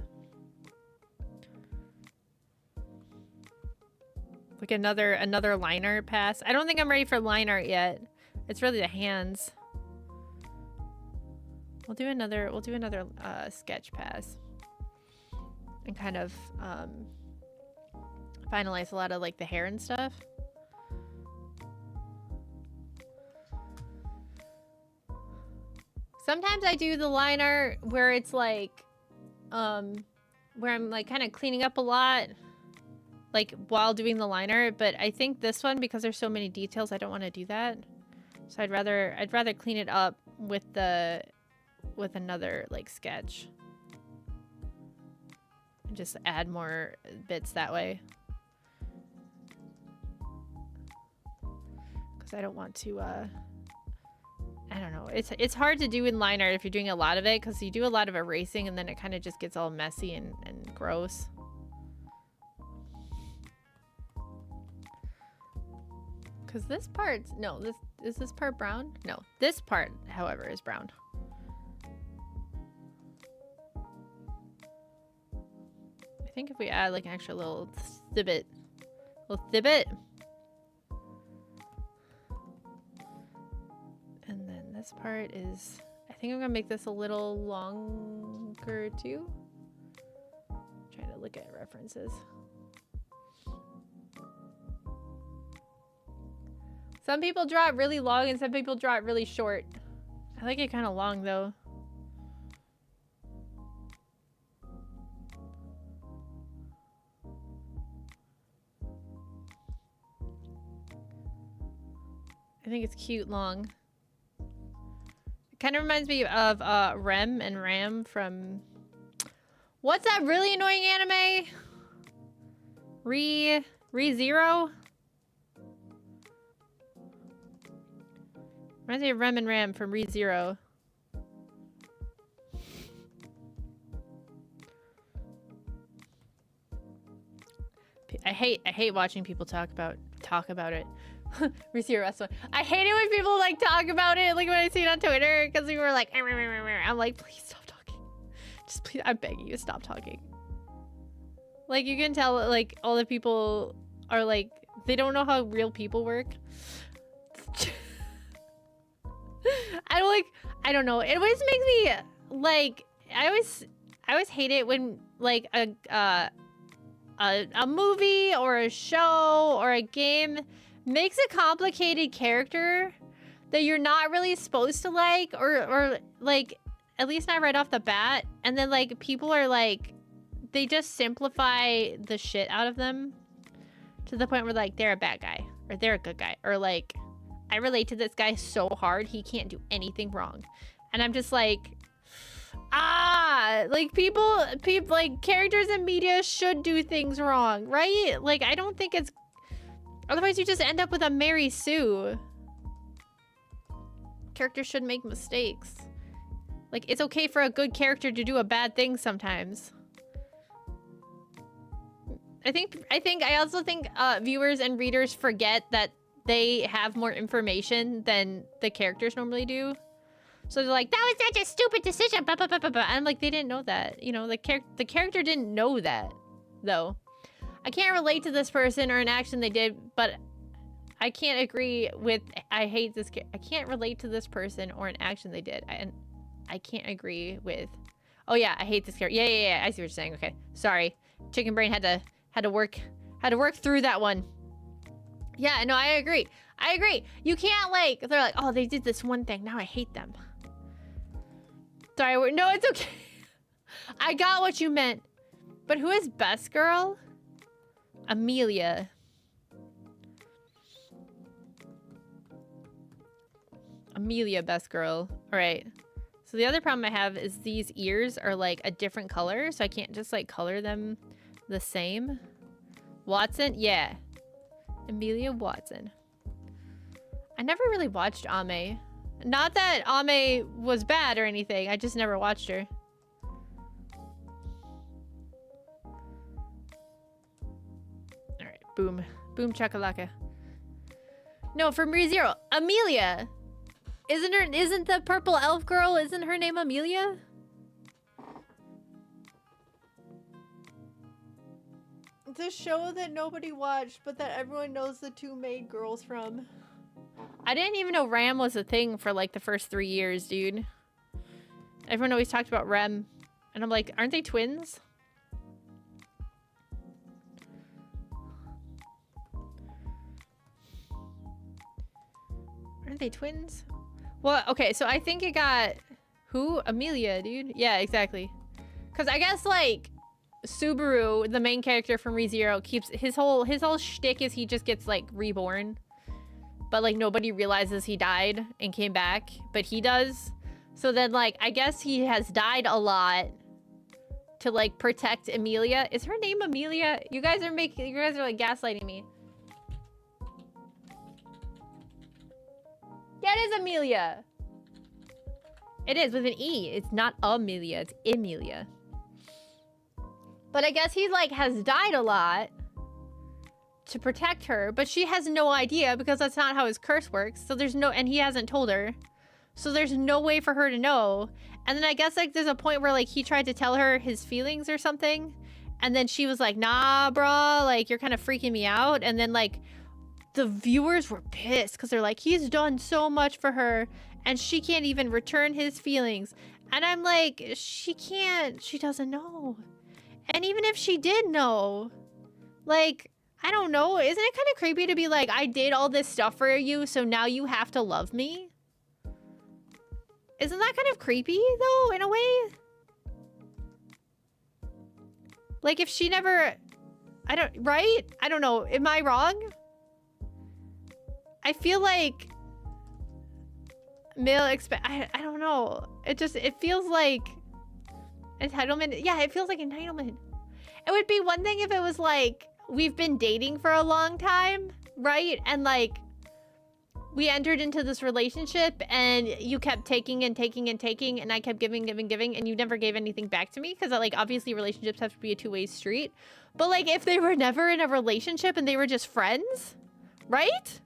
Like another line art pass. I don't think I'm ready for line art yet. It's really the hands. We'll do another sketch pass. And kind of finalize a lot of like the hair and stuff. Sometimes I do the line art where it's like where I'm like kind of cleaning up a lot like while doing the line art, but I think this one, because there's so many details, I don't want to do that. So I'd rather clean it up with another like sketch. And just add more bits that way. Because I don't want to, I don't know. It's hard to do in line art if you're doing a lot of it, because you do a lot of erasing and then it kind of just gets all messy and gross. Because this part's, no, is this part brown? No, this part, however, is brown. I think if we add like an extra little thibbit. And then this part is, I think I'm gonna make this a little longer too. Trying to look at references. Some people draw it really long and some people draw it really short. I like it kind of long though. I think it's cute long. It kind of reminds me of Rem and Ram from... What's that really annoying anime? ReZero? Reminds me of Rem and Ram from ReZero. I hate watching people talk about it. ReZero restaurant. I hate it when people like talk about it, like when I see it on Twitter, because we were like, I'm like, please stop talking. Just please, I'm begging you, stop talking. Like you can tell, like all the people are like, they don't know how real people work. I don't know. It always makes me like I always hate it when like a movie or a show or a game makes a complicated character that you're not really supposed to like, or like at least not right off the bat, and then like people are like they just simplify the shit out of them to the point where like they're a bad guy or they're a good guy, or like I relate to this guy so hard he can't do anything wrong, and I'm just like, like people like characters in media should do things wrong, right? Like I don't think it's, otherwise you just end up with a Mary Sue. Characters should make mistakes. Like it's okay for a good character to do a bad thing sometimes. I also think viewers and readers forget that they have more information than the characters normally do. So they're like, that was such a stupid decision, blah, blah, blah, blah, blah. And like, they didn't know that. You know, the character didn't know that, though. I can't relate to this person or an action they did, but I can't agree with, I can't relate to this person or an action they did. And I can't agree with, oh yeah, I hate this character. Yeah, I see what you're saying. Okay, sorry. Chicken brain had to work through that one. Yeah, no, I agree. You can't like, they're like, oh, they did this one thing, now I hate them. Sorry, no, it's okay. I got what you meant. But who is best girl? Amelia. Amelia, best girl. All right. So the other problem I have is these ears are like a different color, so I can't just like color them the same. Watson? Yeah. Amelia Watson. I never really watched Ame. Not that Ame was bad or anything. I just never watched her. Alright. Boom. Boom chakalaka. No, from ReZero. Amelia! Isn't the purple elf girl, isn't her name Amelia? It's a show that nobody watched, but that everyone knows the two main girls from. I didn't even know Ram was a thing for like the first 3 years, dude. Everyone always talked about Rem. And I'm like, aren't they twins? Aren't they twins? Well, okay, so I think it got... Who? Amelia, dude. Yeah, exactly. Because I guess, like, Subaru, the main character from ReZero, keeps... His whole shtick is he just gets, like, reborn. But, like, nobody realizes he died and came back. But he does. So then, like, I guess he has died a lot to, like, protect Amelia. Is her name Amelia? You guys are, like, gaslighting me. Yeah, it is Amelia. It is with an E. It's not Amelia. It's Emilia. But I guess he, like, has died a lot to protect her. But she has no idea because that's not how his curse works. So there's no... And he hasn't told her. So there's no way for her to know. And then I guess, like, there's a point where, like, he tried to tell her his feelings or something. And then she was like, nah, brah. Like, you're kind of freaking me out. And then, like... The viewers were pissed because they're like, he's done so much for her and she can't even return his feelings. And I'm like, she doesn't know. And even if she did know, like, I don't know. Isn't it kind of creepy to be like, I did all this stuff for you, so now you have to love me? Isn't that kind of creepy though, in a way? Like if she never, right? I don't know. Am I wrong? I feel like I don't know. It feels like entitlement. Yeah, it feels like entitlement. It would be one thing if it was like, we've been dating for a long time, right? And like, we entered into this relationship and you kept taking and taking and taking and I kept giving and you never gave anything back to me. Cause like, obviously relationships have to be a two-way street. But like, if they were never in a relationship and they were just friends, right?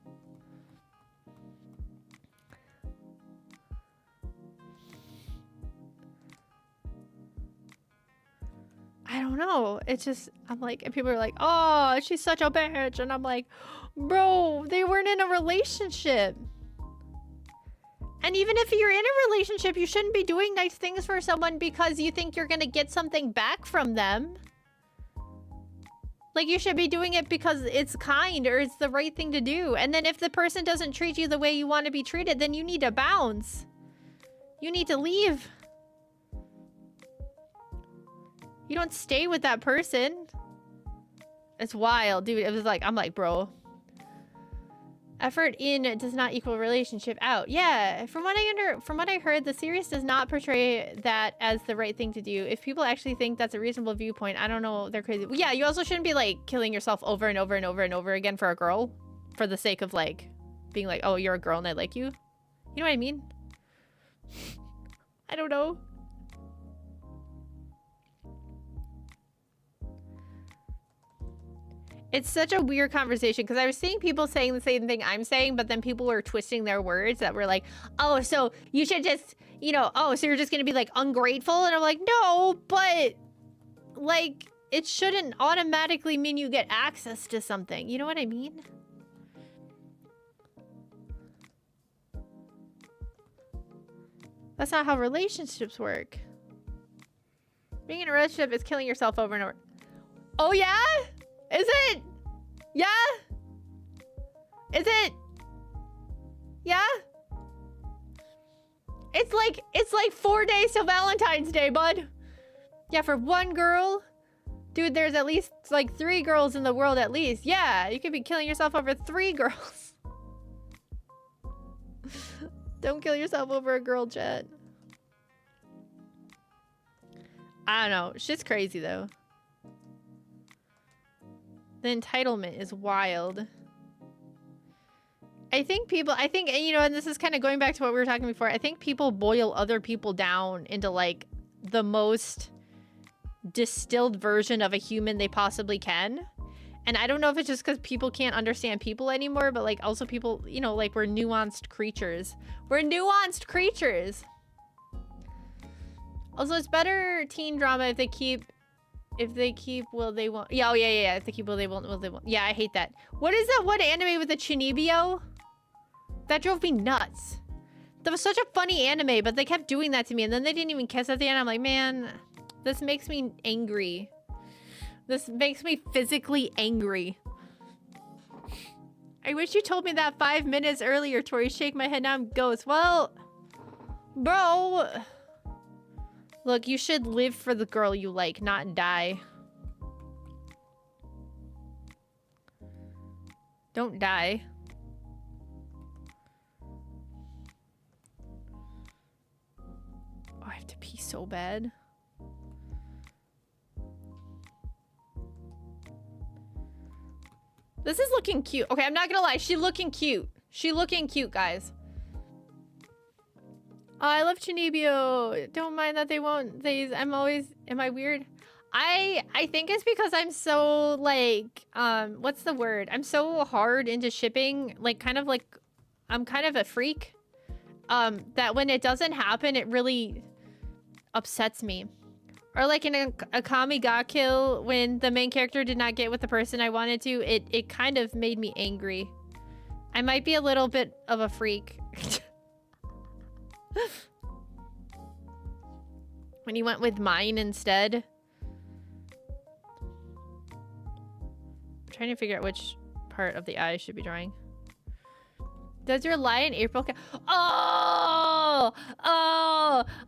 I don't know. It's just, I'm like, and people are like, oh, she's such a bitch. And I'm like, bro, they weren't in a relationship. And even if you're in a relationship, you shouldn't be doing nice things for someone because you think you're gonna get something back from them. Like, you should be doing it because it's kind or it's the right thing to do. And then if the person doesn't treat you the way you want to be treated, then you need to bounce. You need to leave. You don't stay with that person. It's wild, dude. It was like, I'm like, bro. Effort in does not equal relationship out. Yeah, from what I heard, the series does not portray that as the right thing to do. If people actually think that's a reasonable viewpoint, I don't know, they're crazy. Yeah, you also shouldn't be like killing yourself over and over and over and over again for a girl, for the sake of like being like, oh, you're a girl and I like you. You know what I mean? I don't know. It's such a weird conversation because I was seeing people saying the same thing I'm saying, but then people were twisting their words that were like, oh, so you should just, you know, oh, so you're just going to be like ungrateful. And I'm like, no, but like, it shouldn't automatically mean you get access to something. You know what I mean? That's not how relationships work. Being in a relationship is killing yourself over and over. Oh, yeah? Is it? Yeah? Is it? Yeah? It's like 4 days till Valentine's Day, bud. Yeah, for one girl. Dude, there's at least like 3 girls in the world at least. Yeah, you could be killing yourself over 3 girls. Don't kill yourself over a girl, chat. I don't know. Shit's crazy, though. The entitlement is wild. I think, you know, and this is kind of going back to what we were talking before. I think people boil other people down into like the most distilled version of a human they possibly can. And I don't know if it's just because people can't understand people anymore, but like also people, you know, like we're nuanced creatures. We're nuanced creatures. Also, it's better teen drama if they keep, will they won't. Yeah, oh yeah. If they keep, will they won't, will they won't. Yeah, I hate that. What is that one anime with the Chinibyo? That drove me nuts. That was such a funny anime, but they kept doing that to me, and then they didn't even kiss at the end. I'm like, man, this makes me angry. This makes me physically angry. I wish you told me that 5 minutes earlier, Tori. Shake my head, now I'm ghost. Well, bro. Look, you should live for the girl you like, not die. Don't die. Oh, I have to pee so bad. This is looking cute. Okay, I'm not gonna lie. She's looking cute. She's looking cute, guys. Oh, I love Chinibyo. Don't mind that they won't. I'm always. Am I weird? I think it's because I'm so like what's the word? I'm so hard into shipping. Like kind of like I'm kind of a freak. That when it doesn't happen, it really upsets me. Or like in a Kami Ga Kill, when the main character did not get with the person I wanted to, it kind of made me angry. I might be a little bit of a freak. When he went with mine instead. I'm trying to figure out which part of the eye I should be drawing. Does your lie in April Oh,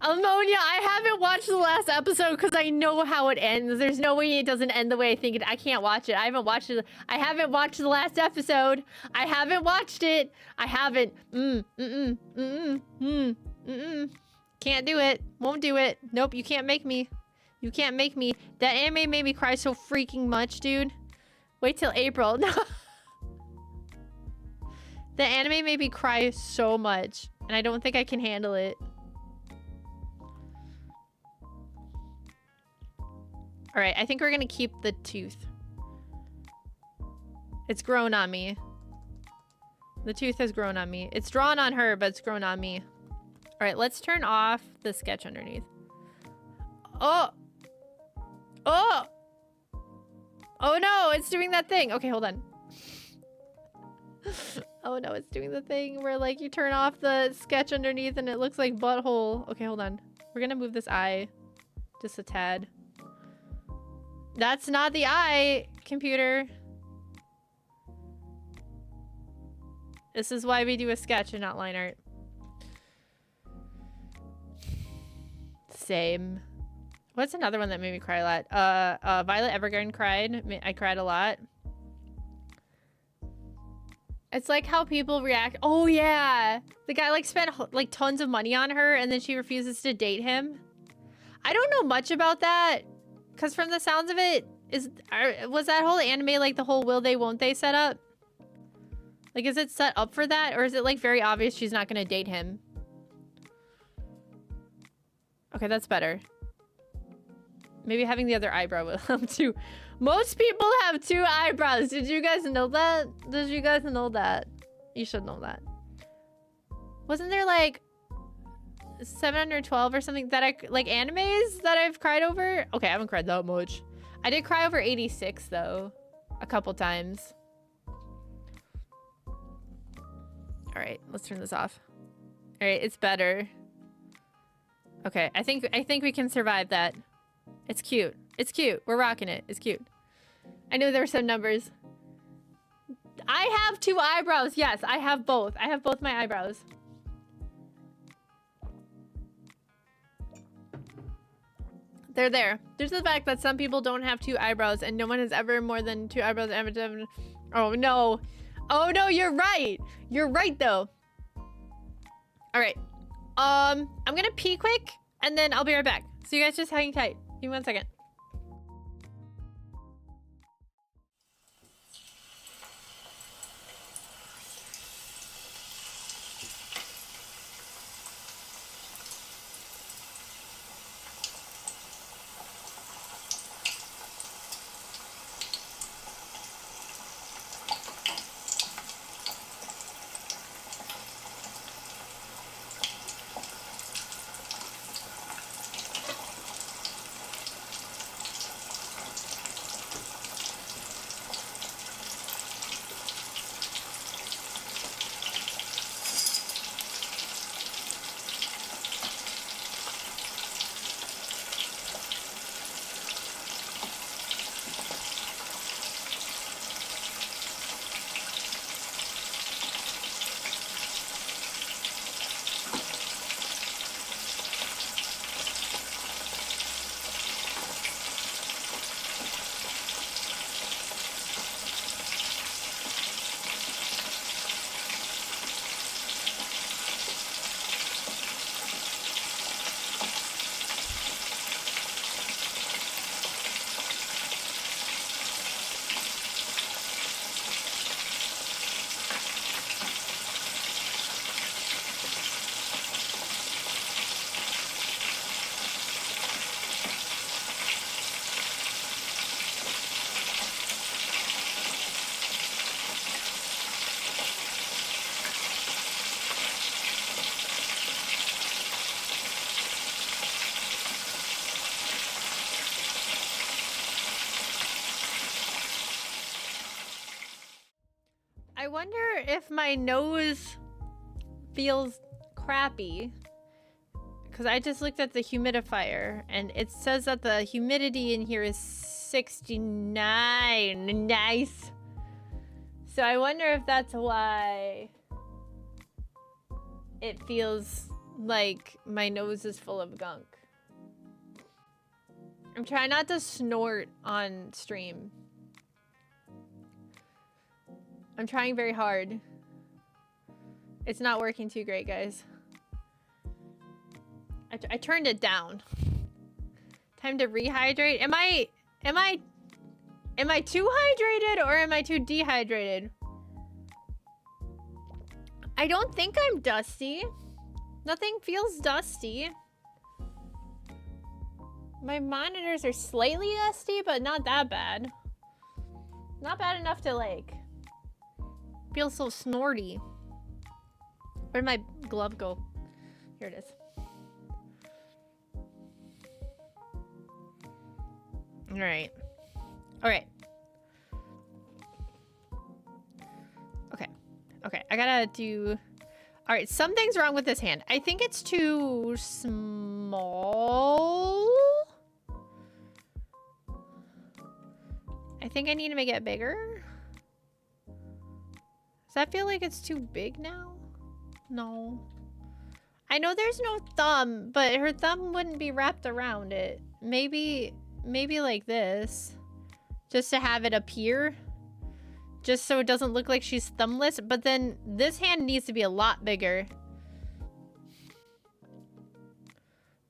Ammonia, I haven't watched the last episode because I know how it ends. There's no way it doesn't end the way I think it. I can't watch it. I haven't watched it. I haven't watched the last episode. I haven't watched it. I haven't. Can't do it. Won't do it. Nope, you can't make me. You can't make me. That anime made me cry so freaking much, dude. Wait till April. No. The anime made me cry so much, and I don't think I can handle it. All right, I think we're gonna keep the tooth. It's grown on me. The tooth has grown on me. It's drawn on her, but it's grown on me. All right, let's turn off the sketch underneath. Oh! Oh! Oh no, it's doing that thing. Okay, hold on. Oh no, it's doing the thing where like you turn off the sketch underneath and it looks like butthole. Okay, hold on. We're gonna move this eye just a tad. That's not the eye, computer. This is why we do a sketch and not line art. Same. What's another one that made me cry a lot? Violet Evergarden cried. I cried a lot. It's like how people react. Oh yeah, the guy like spent like tons of money on her and then she refuses to date him. I don't know much about that, cause from the sounds of it, was that whole anime like the whole will they won't they setup? Like, is it set up for that, or is it like very obvious she's not gonna date him? Okay, that's better. Maybe having the other eyebrow will help too. Most people have 2 eyebrows. Did you guys know that? Did you guys know that? You should know that. Wasn't there like 712 or something that like animes that I've cried over? Okay, I haven't cried that much. I did cry over 86 though, a couple times. All right, let's turn this off. All right, it's better. Okay, I think we can survive that. It's cute. It's cute. We're rocking it. It's cute. I know there are some numbers. I have 2 eyebrows. Yes, I have both. I have both my eyebrows. They're there. There's the fact that some people don't have 2 eyebrows and no one has ever more than 2 eyebrows ever. Oh no. Oh no, you're right. You're right though. All right. I'm gonna pee quick and then I'll be right back. So you guys just hang tight. Give me 1 second. I wonder if my nose feels crappy because I just looked at the humidifier and it says that the humidity in here is 69. Nice. So I wonder if that's why it feels like my nose is full of gunk. I'm trying not to snort on stream. I'm trying very hard. It's not working too great, guys. I turned it down. Time to rehydrate. Am I too hydrated or am I too dehydrated? I don't think I'm dusty. Nothing feels dusty. My monitors are slightly dusty, but not that bad. Not bad enough to like feel so snorty. Where'd my glove go? Here it is. All right. All right. Okay. Okay, I gotta do... All right, something's wrong with this hand. I think it's too small. I think I need to make it bigger. Does that feel like it's too big now? No. I know there's no thumb, but her thumb wouldn't be wrapped around it. Maybe like this. Just to have it appear. Just so it doesn't look like she's thumbless. But then this hand needs to be a lot bigger.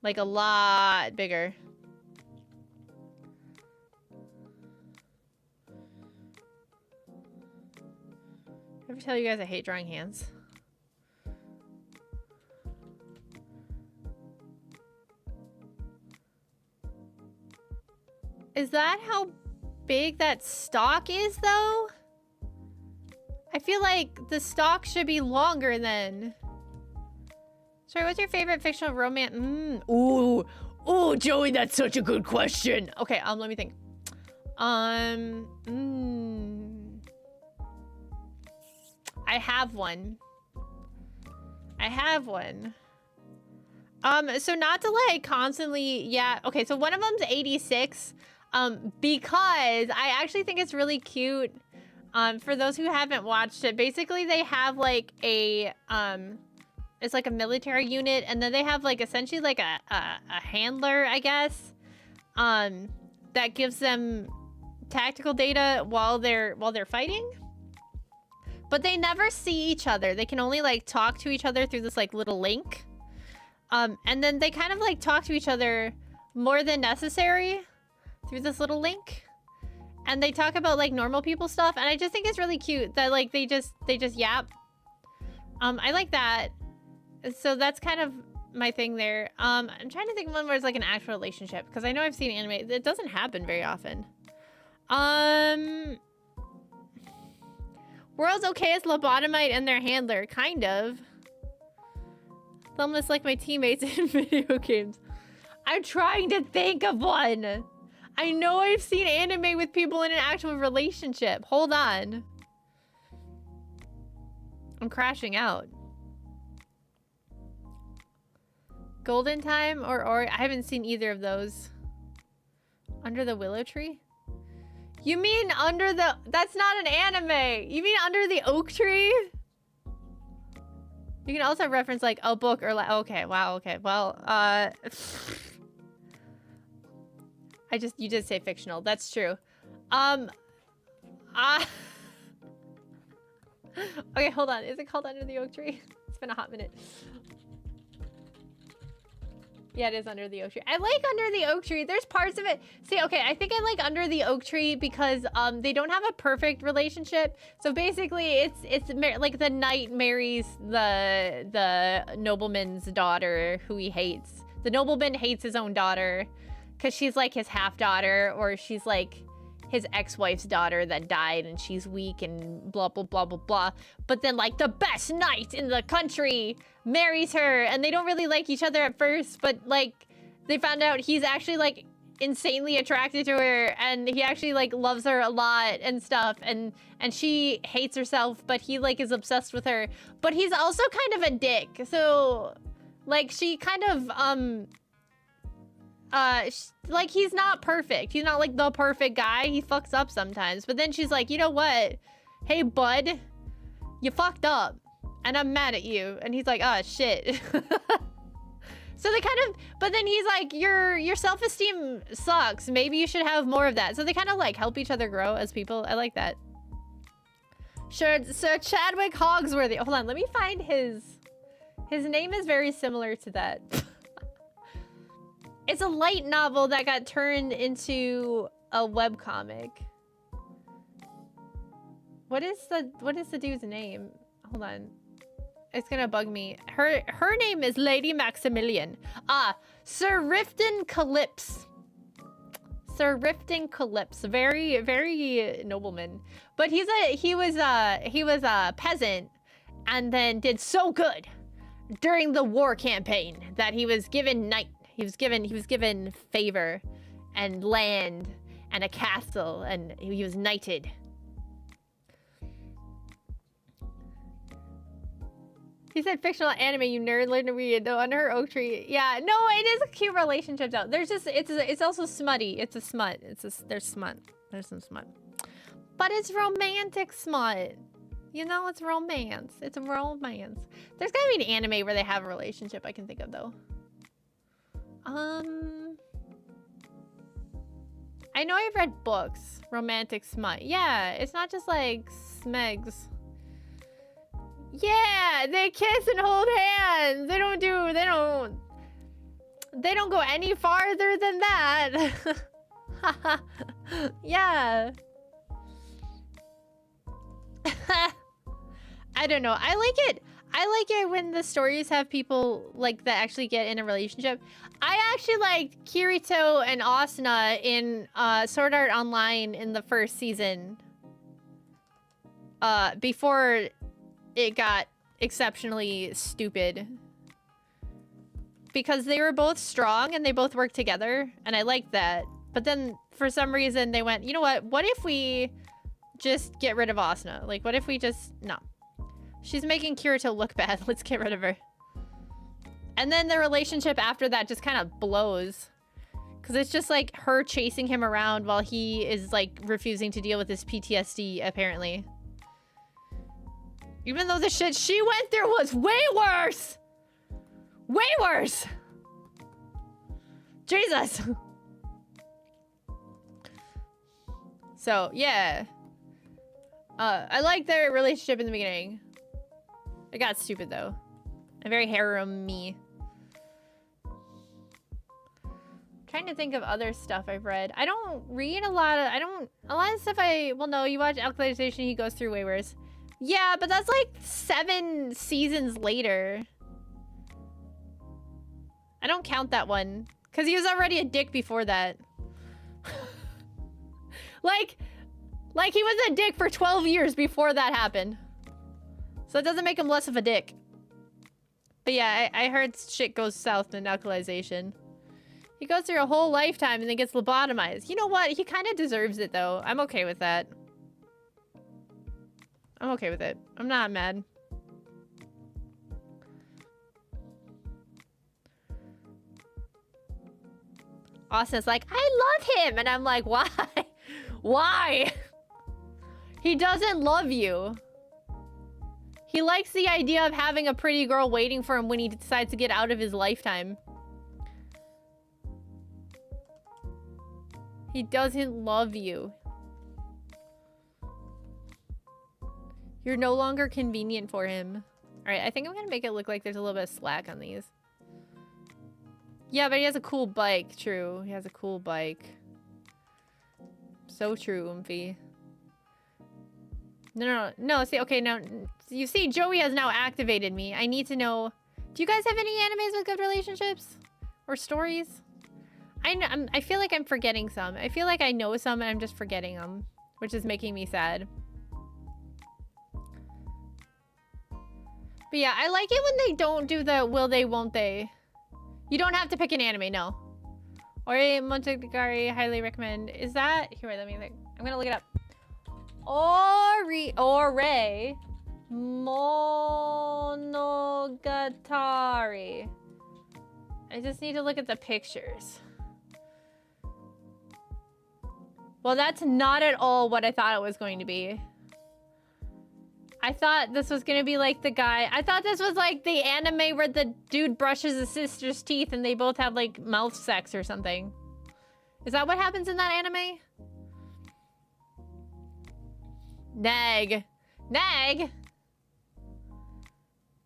Like a lot bigger. Ever tell you guys I hate drawing hands? Is that how big that stalk is, though? I feel like the stalk should be longer then. Sorry, what's your favorite fictional romance? Ooh, Joey, that's such a good question. Okay, let me think. I have one. So not to like constantly, yeah. Okay, so one of them's 86. Because I actually think it's really cute. For those who haven't watched it, basically they have like a, it's like a military unit, and then they have like essentially like a handler, I guess, that gives them tactical data while they're fighting. But they never see each other. They can only like talk to each other through this like little link. And then they kind of like talk to each other more than necessary through this little link. And they talk about like normal people stuff, and I just think it's really cute that like they just yap. I like that. So that's kind of my thing there. I'm trying to think of one where it's like an actual relationship, because I know I've seen anime. It doesn't happen very often. World's okayest lobotomite and their handler, kind of. Thumbless like my teammates in video games. I'm trying to think of one. I know I've seen anime with people in an actual relationship. Hold on. I'm crashing out. Golden Time or I haven't seen either of those. Under the Willow Tree? You mean under the... That's not an anime. You mean Under the Oak Tree? You can also reference like a book or like... Okay, wow, okay. Well, you did say fictional. That's true. Okay, hold on. Is it called Under the Oak Tree? It's been a hot minute. Yeah, it is Under the Oak Tree. I like Under the Oak Tree. There's parts of it. See, okay, I think I like Under the Oak Tree because they don't have a perfect relationship. So basically, it's like the knight marries the nobleman's daughter who he hates. The nobleman hates his own daughter because she's like his half daughter, or she's like his ex-wife's daughter that died and she's weak and blah, blah, blah, blah, blah. But then like the best knight in the country marries her, and they don't really like each other at first, but like they found out he's actually like insanely attracted to her, and he actually like loves her a lot and stuff, and she hates herself, but he like is obsessed with her. But he's also kind of a dick. So like she kind of like he's not perfect. He's not like the perfect guy. He fucks up sometimes. But then she's like, you know what? Hey, bud, you fucked up, and I'm mad at you. And he's like, oh, shit. So they kind of, but then he's like, your self-esteem sucks. Maybe you should have more of that. So they kind of like help each other grow as people. I like that. Sure, Sir Chadwick Hogsworthy. Hold on, let me find his name is very similar to that. It's a light novel that got turned into a webcomic. What is the dude's name? Hold on. It's gonna bug me. Her name is Lady Maximilian. Sir Riften Calypse. Sir Riften Calypse. Very, very nobleman. But he was a peasant, and then did so good during the war campaign that he was given He was given favor and land and a castle, and he was knighted. He said fictional anime, you nerd, learn to read though under her oak tree. Yeah, no, it is a cute relationship though. There's just it's also smutty. It's a smut. There's smut. There's some smut. But it's romantic smut. You know, it's romance. It's romance. There's gotta be an anime where they have a relationship I can think of though. I know I've read books. Romantic smut. Yeah, it's not just like smegs. Yeah, they kiss and hold hands. They don't go any farther than that. Yeah. I don't know. I like it when the stories have people like that actually get in a relationship. I actually liked Kirito and Asuna in Sword Art Online in the first season. Before it got exceptionally stupid. Because they were both strong and they both worked together. And I liked that. But then for some reason they went, you know what if we just get rid of Asuna? Like, what if we just... No. She's making Kirito look bad. Let's get rid of her. And then the relationship after that just kind of blows. Because it's just like her chasing him around while he is like refusing to deal with his PTSD, apparently. Even though the shit she went through was way worse! Way worse! Jesus! So, yeah. I liked their relationship in the beginning. It got stupid, though. And very harem-y. Trying to think of other stuff I've read. I don't read a lot of... A lot of stuff well, no, you watch Alkalization, he goes through way worse. Yeah, but that's like 7 seasons later. I don't count that one. Because he was already a dick before that. like he was a dick for 12 years before that happened. So it doesn't make him less of a dick. But yeah, I heard shit goes south in Alkalization. He goes through a whole lifetime and then gets lobotomized. You know what? He kind of deserves it, though. I'm okay with that. I'm okay with it. I'm not mad. Austin's like, I love him! And I'm like, why? Why? He doesn't love you. He likes the idea of having a pretty girl waiting for him when he decides to get out of his lifetime. He doesn't love you. You're no longer convenient for him. Alright, I think I'm gonna make it look like there's a little bit of slack on these. Yeah, but he has a cool bike. True. He has a cool bike. So true, Oomphy. No, see, okay, now... You see, Joey has now activated me. I need to know... Do you guys have any animes with good relationships? Or stories? I feel like I'm forgetting some. I feel like I know some and I'm just forgetting them. Which is making me sad. But yeah, I like it when they don't do the will they, won't they. You don't have to pick an anime, no. Ori Monogatari, highly recommend. Is that... Here, wait, let me think. I'm gonna look it up. Ore Monogatari. I just need to look at the pictures. Well, that's not at all what I thought it was going to be. I thought this was gonna be like the guy. I thought this was like the anime where the dude brushes his sister's teeth and they both have like mouth sex or something. Is that what happens in that anime? Nag. Nag?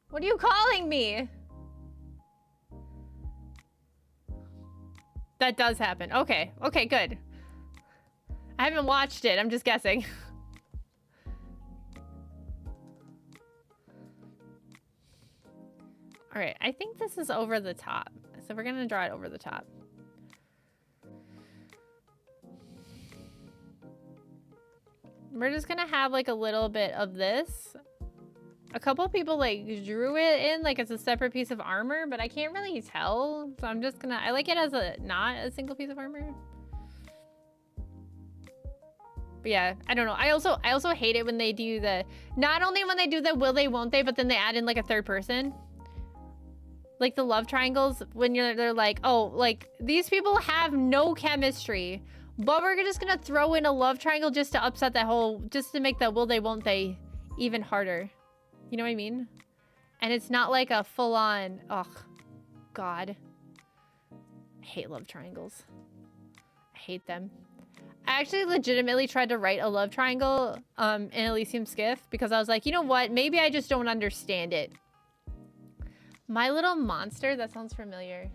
What are you calling me? That does happen. Okay. Okay, good. I haven't watched it. I'm just guessing. All right, I think this is over the top. So we're gonna draw it over the top. We're just gonna have like a little bit of this. A couple people like drew it in like it's a separate piece of armor, but I can't really tell. So I'm just gonna, I like it as a, not a single piece of armor. But yeah, I don't know. I also hate it when they do the, not only when they do the will they, won't they, but then they add in like a third person. Like the love triangles when they're like, oh, like these people have no chemistry, but we're just gonna throw in a love triangle just to upset that whole, just to make that will they, won't they even harder. You know what I mean? And it's not like a full on, ugh, God. I hate love triangles. I hate them. I actually legitimately tried to write a love triangle in Elysium Skiff because I was like, you know what? Maybe I just don't understand it. My Little Monster? That sounds familiar.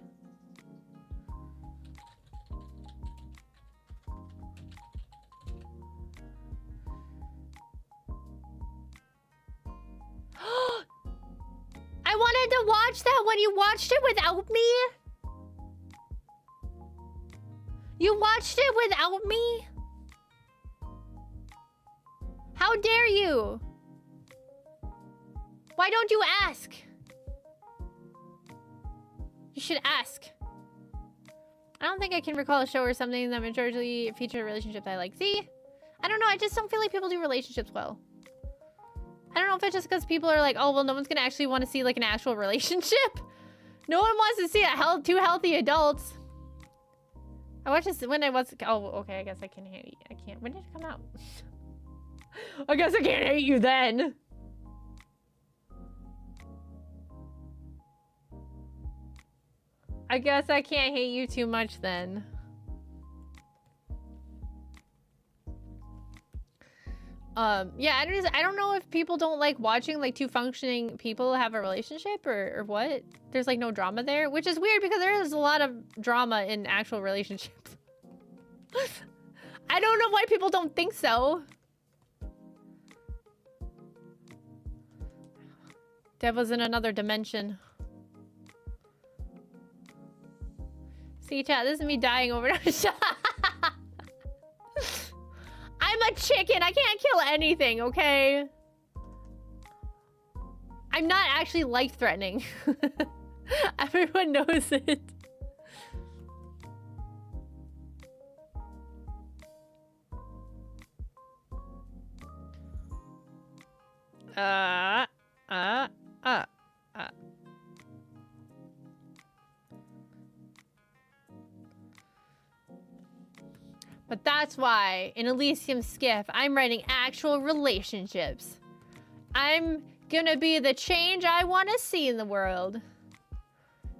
I wanted to watch that when you watched it without me. You watched it without me? How dare you? Why don't you ask? You should ask. I don't think I can recall a show or something that majorly featured a relationship that I like. See? I don't know. I just don't feel like people do relationships well. I don't know if it's just because people are like, oh, well, no one's going to actually want to see like an actual relationship. No one wants to see two healthy adults. I watched this when I was... Oh, okay. I guess I can hate you. I can't... When did it come out? I guess I can't hate you then. I guess I can't hate you too much then. Yeah, I don't know if people don't like watching like two functioning people have a relationship or what. There's like no drama there, which is weird because there is a lot of drama in actual relationships. I don't know why people don't think so. Devil's in another dimension. See, chat, this is me dying over it. I'm a chicken. I can't kill anything, okay? I'm not actually life-threatening. Everyone knows it. But that's why in Elysium Skiff, I'm writing actual relationships. I'm gonna be the change I want to see in the world.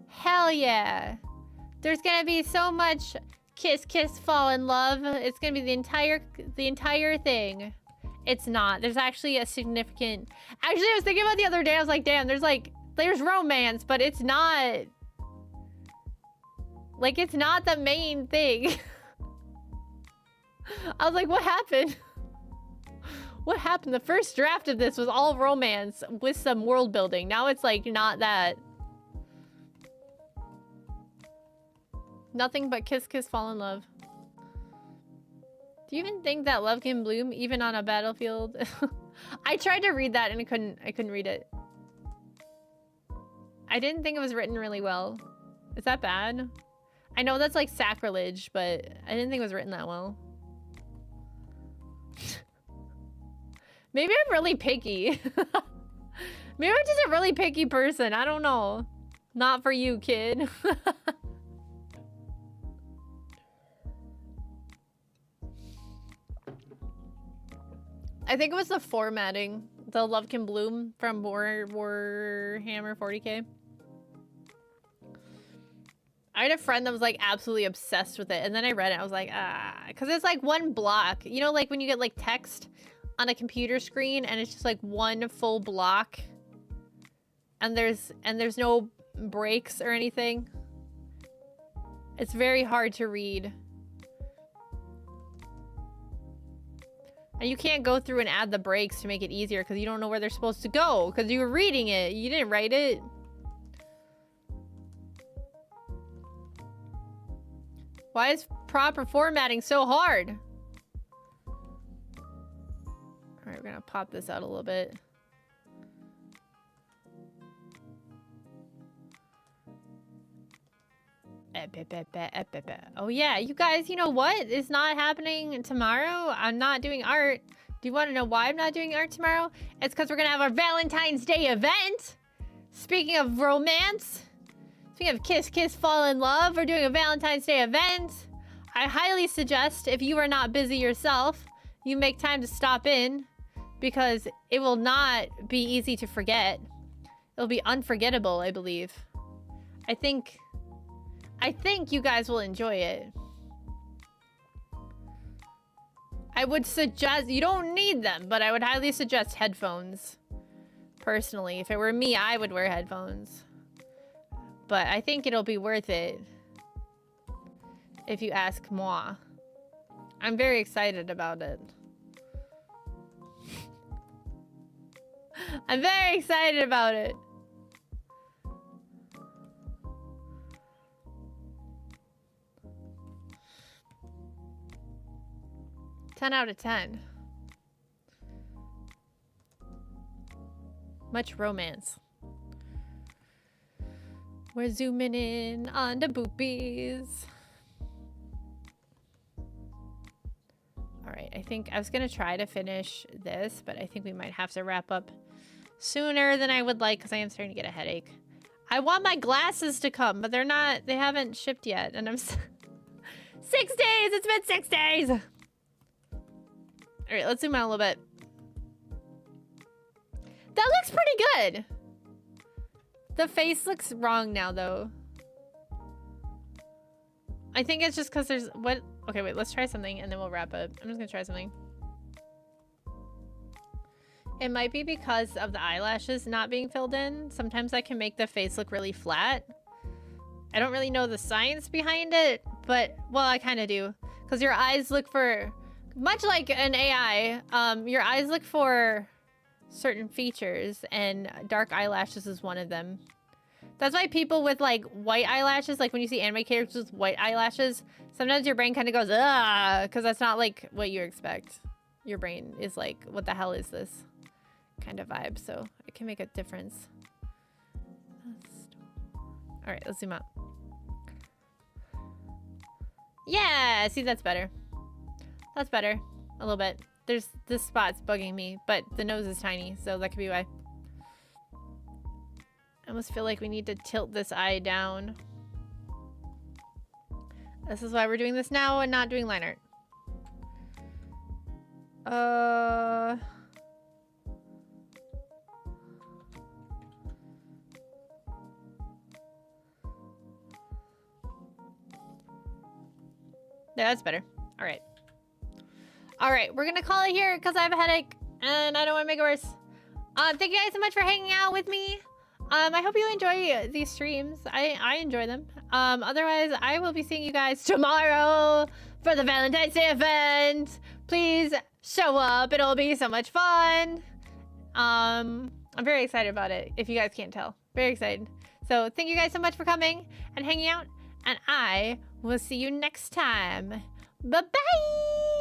Hell yeah. There's gonna be so much kiss, kiss, fall in love. It's gonna be the entire thing. It's not. There's actually a significant... Actually, I was thinking about the other day. I was like, damn, there's romance, but it's not... Like, it's not the main thing. I was like, what happened? What happened? The first draft of this was all romance with some world building. Now it's like not that. Nothing but kiss, kiss, fall in love. Do you even think that love can bloom even on a battlefield? I tried to read that and I couldn't read it. I didn't think it was written really well. Is that bad? I know that's like sacrilege, but I didn't think it was written that well. Maybe I'm really picky. Maybe I'm just a really picky person. I don't know. Not for you, kid. I think it was the formatting. The Love Can Bloom from Warhammer 40k. I had a friend that was like absolutely obsessed with it. And then I read it. I was like, because it's like one block. You know, like when you get like text on a computer screen and it's just like one full block. And there's no breaks or anything. It's very hard to read. And you can't go through and add the breaks to make it easier because you don't know where they're supposed to go because you were reading it. You didn't write it. Why is proper formatting so hard? All right, we're gonna pop this out a little bit. Oh yeah, you guys, you know what is not happening tomorrow? I'm not doing art. Do you want to know why I'm not doing art tomorrow? It's because we're gonna have our Valentine's Day event. Speaking of romance, speaking of kiss, kiss, fall in love, we're doing a Valentine's Day event. I highly suggest if you are not busy yourself, you make time to stop in because it will not be easy to forget. It'll be unforgettable, I believe. I think you guys will enjoy it. I would suggest, you don't need them, but I would highly suggest headphones. Personally, if it were me, I would wear headphones. But I think it'll be worth it. If you ask moi. I'm very excited about it. I'm very excited about it. Ten out of 10. Much romance. We're zooming in on the boobies. Alright, I think I was gonna try to finish this, but I think we might have to wrap up sooner than I would like because I am starting to get a headache. I want my glasses to come, but they're not, they haven't shipped yet. And I'm 6 days! It's been 6 days! Alright, let's zoom out a little bit. That looks pretty good! The face looks wrong now, though. I think it's just because there's... what? Okay, wait, let's try something and then we'll wrap up. I'm just gonna try something. It might be because of the eyelashes not being filled in. Sometimes I can make the face look really flat. I don't really know the science behind it, but, well, I kind of do. Because your eyes look for... much like an AI, your eyes look for certain features, and dark eyelashes is one of them. That's why people with like white eyelashes, like when you see anime characters with white eyelashes, sometimes your brain kind of goes, ah, because that's not like what you expect. Your brain is like, what the hell is this kind of vibe? So it can make a difference. All right, let's zoom out. Yeah, see, that's better. That's better. A little bit. There's this spot's bugging me, but the nose is tiny, so that could be why. I almost feel like we need to tilt this eye down. This is why we're doing this now and not doing line art. Yeah, that's better. All right. All right, we're gonna call it here because I have a headache and I don't want to make it worse. Thank you guys so much for hanging out with me. I hope you enjoy these streams. I enjoy them. Otherwise, I will be seeing you guys tomorrow for the Valentine's Day event. Please show up. It'll be so much fun. I'm very excited about it, if you guys can't tell. Very excited. So thank you guys so much for coming and hanging out. And I will see you next time. Bye-bye!